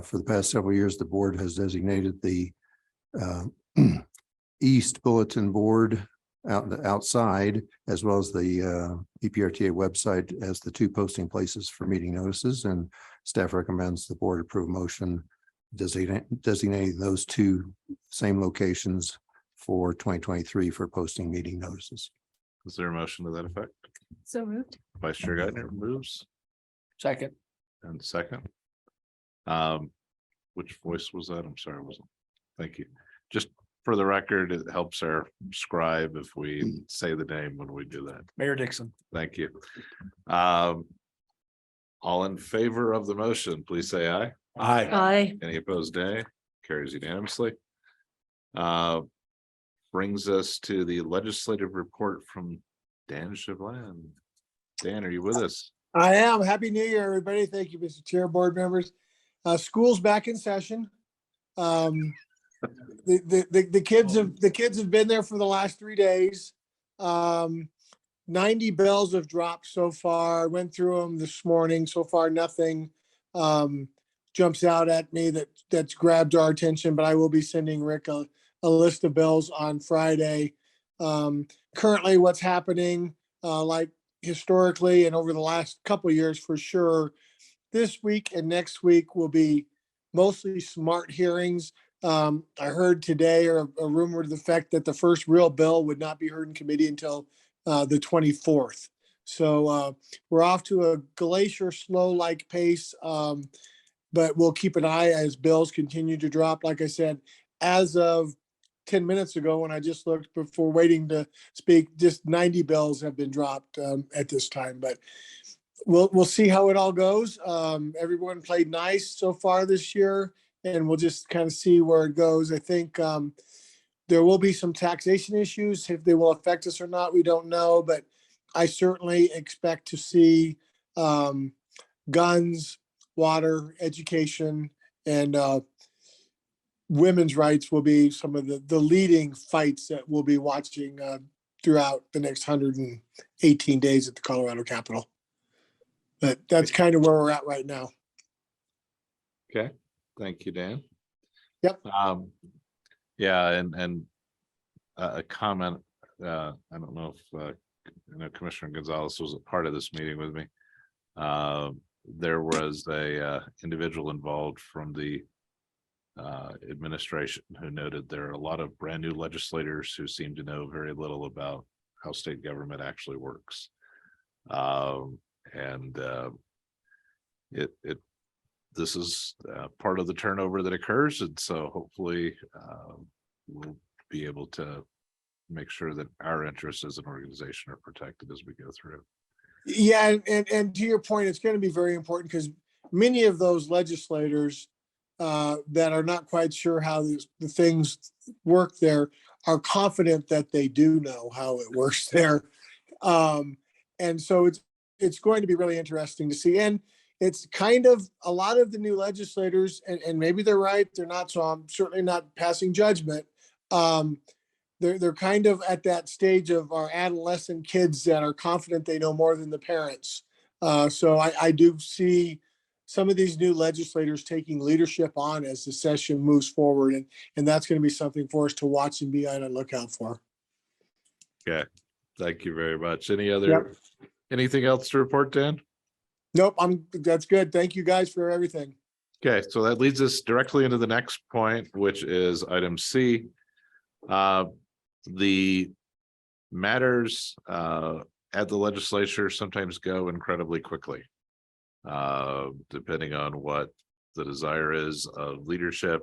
[SPEAKER 6] For the past several years, the board has designated the East Bulletin Board outside, as well as the PPRTA website as the two posting places for meeting notices, and staff recommends the board approve motion designating those two same locations for 2023 for posting meeting notices.
[SPEAKER 8] Is there a motion to that effect?
[SPEAKER 14] So moved.
[SPEAKER 8] Vice Chair Geithner moves.
[SPEAKER 7] Second.
[SPEAKER 8] And second. Which voice was that? I'm sorry, wasn't. Thank you. Just for the record, it helps our scribe if we say the name when we do that.
[SPEAKER 7] Mayor Dixon.
[SPEAKER 8] Thank you. All in favor of the motion, please say aye.
[SPEAKER 7] Aye.
[SPEAKER 1] Aye.
[SPEAKER 8] Any opposed, nay? Carries unanimously. Brings us to the legislative report from Dan Chevlin. Dan, are you with us?
[SPEAKER 16] I am. Happy New Year, everybody. Thank you, Mr. Chair, board members. School's back in session. The kids have been there for the last 3 days. 90 bells have dropped so far. I went through them this morning. So far, nothing jumps out at me that's grabbed our attention, but I will be sending Rick a list of bills on Friday. Currently, what's happening, like historically and over the last couple of years for sure, this week and next week will be mostly smart hearings. I heard today a rumor to the fact that the first real bill would not be heard in committee until the 24th. So we're off to a glacier slow-like pace, but we'll keep an eye as bills continue to drop. Like I said, as of 10 minutes ago, when I just looked before waiting to speak, just 90 bills have been dropped at this time, but we'll see how it all goes. Everyone played nice so far this year, and we'll just kind of see where it goes. I think there will be some taxation issues. If they will affect us or not, we don't know, but I certainly expect to see guns, water, education, and women's rights will be some of the leading fights that we'll be watching throughout the next 118 days at the Colorado Capitol. But that's kind of where we're at right now.
[SPEAKER 8] Okay, thank you, Dan.
[SPEAKER 16] Yep.
[SPEAKER 8] Yeah, and a comment, I don't know if, Commissioner Gonzalez was a part of this meeting with me. There was a individual involved from the administration who noted there are a lot of brand new legislators who seem to know very little about how state government actually works. This is part of the turnover that occurs, and so hopefully we'll be able to make sure that our interests as an organization are protected as we go through.
[SPEAKER 16] Yeah, and to your point, it's going to be very important because many of those legislators that are not quite sure how the things work there are confident that they do know how it works there. And so it's going to be really interesting to see. And it's kind of a lot of the new legislators, and maybe they're right, they're not, so I'm certainly not passing judgment. They're kind of at that stage of our adolescent kids that are confident they know more than the parents. So I do see some of these new legislators taking leadership on as the session moves forward. And that's going to be something for us to watch and be on the lookout for.
[SPEAKER 8] Okay, thank you very much. Anything else to report, Dan?
[SPEAKER 16] Nope, that's good. Thank you guys for everything.
[SPEAKER 8] Okay, so that leads us directly into the next point, which is item C. The matters at the legislature sometimes go incredibly quickly, depending on what the desire is of leadership.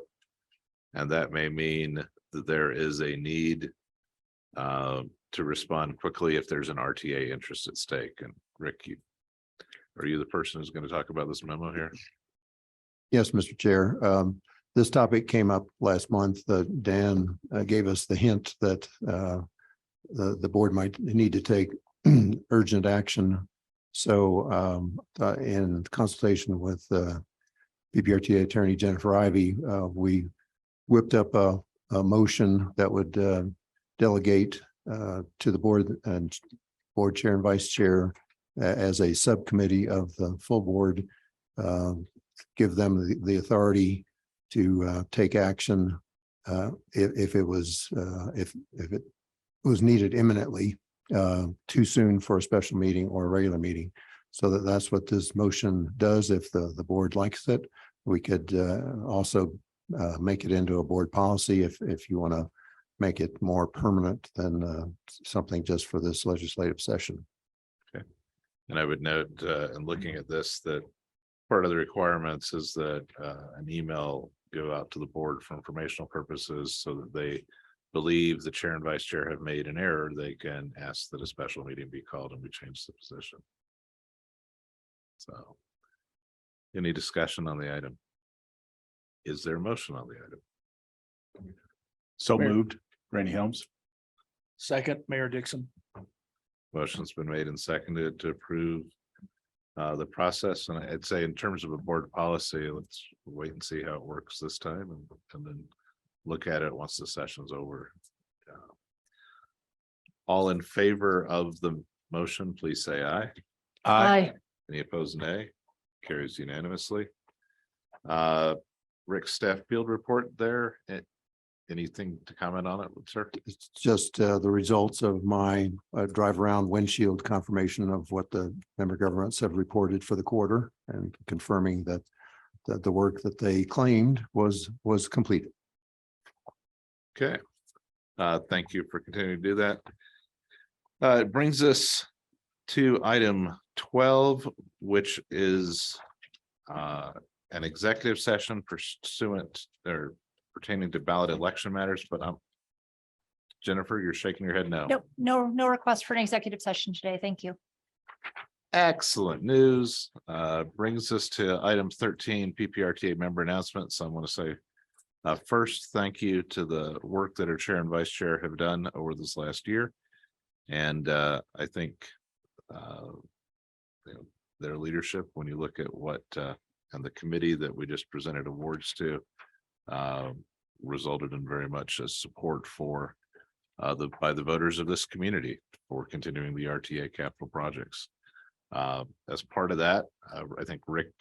[SPEAKER 8] And that may mean that there is a need to respond quickly if there's an RTA interest at stake. And Rick, are you the person who's going to talk about this memo here?
[SPEAKER 6] Yes, Mr. Chair. This topic came up last month. Dan gave us the hint that the board might need to take urgent action. So in consultation with PPRTA attorney Jennifer Ivey, we whipped up a motion that would delegate to the board and board chair and vice chair as a subcommittee of the full board, give them the authority to take action if it was needed imminently, too soon for a special meeting or a regular meeting. So that's what this motion does. If the board likes it, we could also make it into a board policy if you want to make it more permanent than something just for this legislative session.
[SPEAKER 8] Okay. And I would note in looking at this that part of the requirements is that an email go out to the board for informational purposes so that they believe the chair and vice chair have made an error. They can ask that a special meeting be called and we change the position. So any discussion on the item? Is there a motion on the item?
[SPEAKER 7] So moved. Randy Helms. Second, Mayor Dixon.
[SPEAKER 8] Motion's been made and seconded to approve the process. And I'd say in terms of a board policy, let's wait and see how it works this time and then look at it once the session's over. All in favor of the motion, please say aye.
[SPEAKER 1] Aye.
[SPEAKER 8] Any opposed, nay? Carries unanimously. Rick, staff field report there. Anything to comment on it, sir?
[SPEAKER 6] It's just the results of my drive around windshield confirmation of what the member governments have reported for the quarter and confirming that the work that they claimed was completed.
[SPEAKER 8] Okay. Thank you for continuing to do that. It brings us to item 12, which is an executive session pursuant or pertaining to ballot election matters, but Jennifer, you're shaking your head no.
[SPEAKER 17] Nope, no request for an executive session today. Thank you.
[SPEAKER 8] Excellent news. Brings us to item 13, PPRTA member announcements. So I want to say first, thank you to the work that our chair and vice chair have done over this last year. And I think their leadership, when you look at what and the committee that we just presented awards to, resulted in very much a support for by the voters of this community for continuing the RTA capital projects. As part of that, I think Rick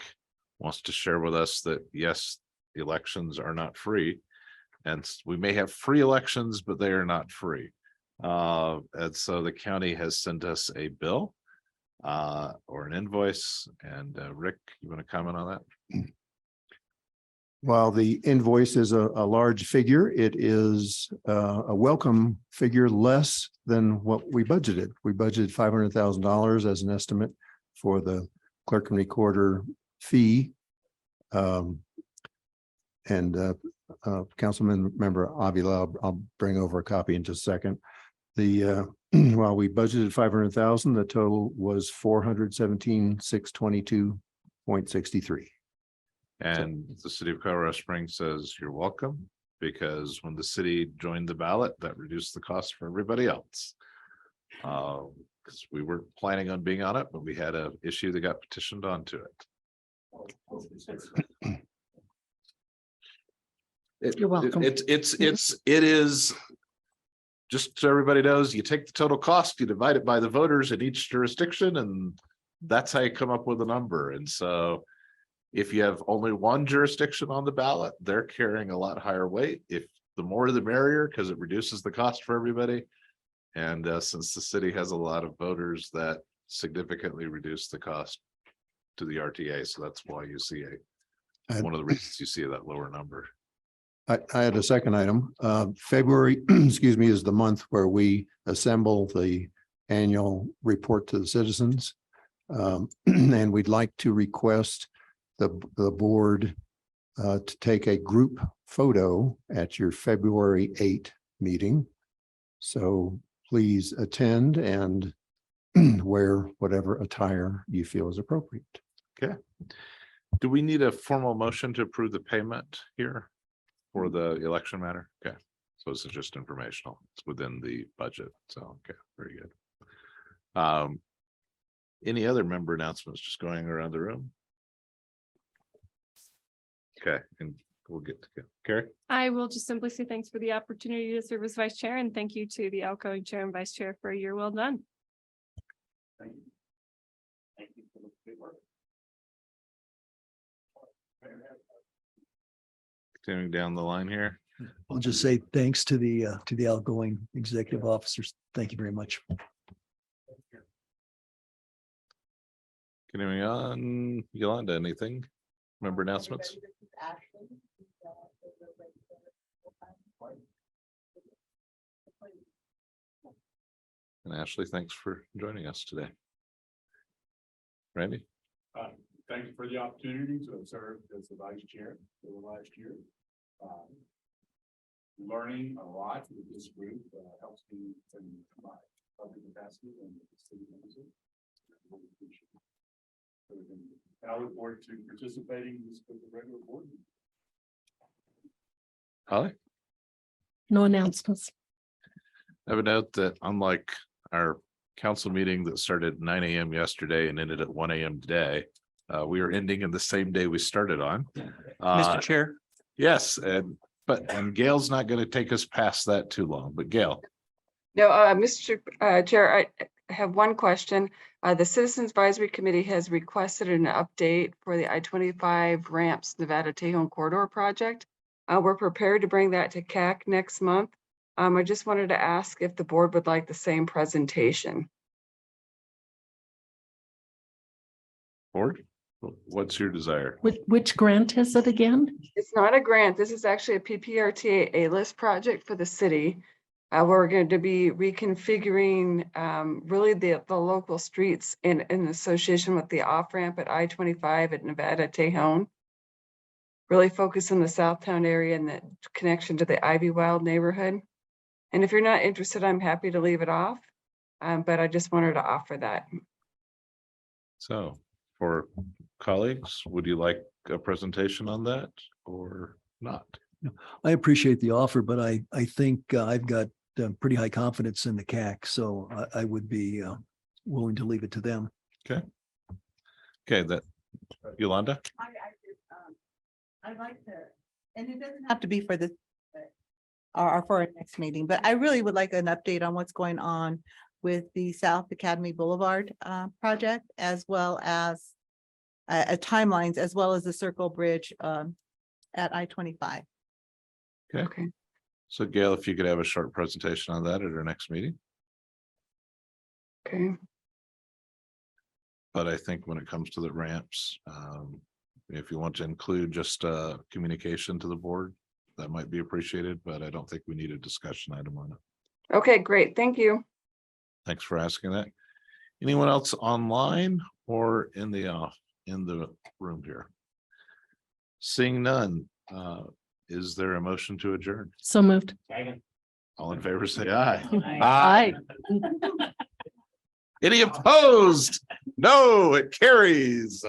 [SPEAKER 8] wants to share with us that, yes, elections are not free. And we may have free elections, but they are not free. And so the county has sent us a bill or an invoice. And Rick, you want to comment on that?
[SPEAKER 6] While the invoice is a large figure, it is a welcome figure, less than what we budgeted. We budgeted $500,000 as an estimate for the clerk and recorder fee. Councilman member Avila, I'll bring over a copy in just a second. The while we budgeted 500,000, the total was 417,622.63.
[SPEAKER 8] And the city of Colorado Springs says you're welcome, because when the city joined the ballot, that reduced the cost for everybody else. Because we weren't planning on being on it, but we had an issue that got petitioned onto it.
[SPEAKER 1] You're welcome.
[SPEAKER 8] It is, just so everybody knows, you take the total cost, you divide it by the voters in each jurisdiction, and that's how you come up with a number. And so if you have only one jurisdiction on the ballot, they're carrying a lot higher weight. If the more the merrier, because it reduces the cost for everybody. And since the city has a lot of voters, that significantly reduce the cost to the RTA. So that's why you see one of the reasons you see that lower number.
[SPEAKER 6] I had a second item. February, excuse me, is the month where we assemble the annual report to the citizens. And we'd like to request the board to take a group photo at your February 8 meeting. So please attend and wear whatever attire you feel is appropriate.
[SPEAKER 8] Okay. Do we need a formal motion to approve the payment here for the election matter? Okay. So this is just informational. It's within the budget. So, okay, very good. Any other member announcements just going around the room? Okay, and we'll get to Carrie.
[SPEAKER 5] I will just simply say thanks for the opportunity to serve as vice chair, and thank you to the outgoing chair and vice chair for a year well done.
[SPEAKER 4] Thank you. Thank you for the good work.
[SPEAKER 8] Continuing down the line here.
[SPEAKER 12] I'll just say thanks to the outgoing executive officers. Thank you very much.
[SPEAKER 8] Continuing on, Yolanda, anything? Member announcements? And Ashley, thanks for joining us today. Randy?
[SPEAKER 4] Thank you for the opportunity to have served as the vice chair for the last year. Learning a lot with this group helps me in my public capacity and the city council. I look forward to participating in this regular board meeting.
[SPEAKER 8] Holly?
[SPEAKER 1] No announcements.
[SPEAKER 8] I would note that unlike our council meeting that started at 9 a.m. yesterday and ended at 1 a.m. today, we are ending in the same day we started on.
[SPEAKER 7] Mr. Chair.
[SPEAKER 8] Yes, and Gail's not going to take us past that too long, but Gail.
[SPEAKER 11] No, Mr. Chair, I have one question. The Citizens Advisory Committee has requested an update for the I-25 ramps Nevada Tejon corridor project. We're prepared to bring that to CAC next month. I just wanted to ask if the board would like the same presentation.
[SPEAKER 8] Board, what's your desire?
[SPEAKER 1] Which grant is it again?
[SPEAKER 11] It's not a grant. This is actually a PPRTA A-list project for the city. We're going to be reconfiguring really the local streets in association with the off-ramp at I-25 at Nevada Tejon. Really focus on the Southtown area and the connection to the Ivy Wild neighborhood. And if you're not interested, I'm happy to leave it off. But I just wanted to offer that.
[SPEAKER 8] So for colleagues, would you like a presentation on that or not?
[SPEAKER 12] I appreciate the offer, but I think I've got pretty high confidence in the CAC, so I would be willing to leave it to them.
[SPEAKER 8] Okay. Okay, that Yolanda?
[SPEAKER 15] I'd like to, and it doesn't have to be for this or for our next meeting, but I really would like an update on what's going on with the South Academy Boulevard project, as well as timelines, as well as the Circle Bridge at I-25.
[SPEAKER 8] Okay. So Gail, if you could have a short presentation on that at our next meeting.
[SPEAKER 11] Okay.
[SPEAKER 8] But I think when it comes to the ramps, if you want to include just communication to the board, that might be appreciated, but I don't think we need a discussion item on it.
[SPEAKER 11] Okay, great. Thank you.
[SPEAKER 8] Thanks for asking that. Anyone else online or in the room here? Seeing none, is there a motion to adjourn?
[SPEAKER 1] So moved.
[SPEAKER 8] All in favor, say aye.
[SPEAKER 1] Aye.
[SPEAKER 8] Any opposed? No, it carries.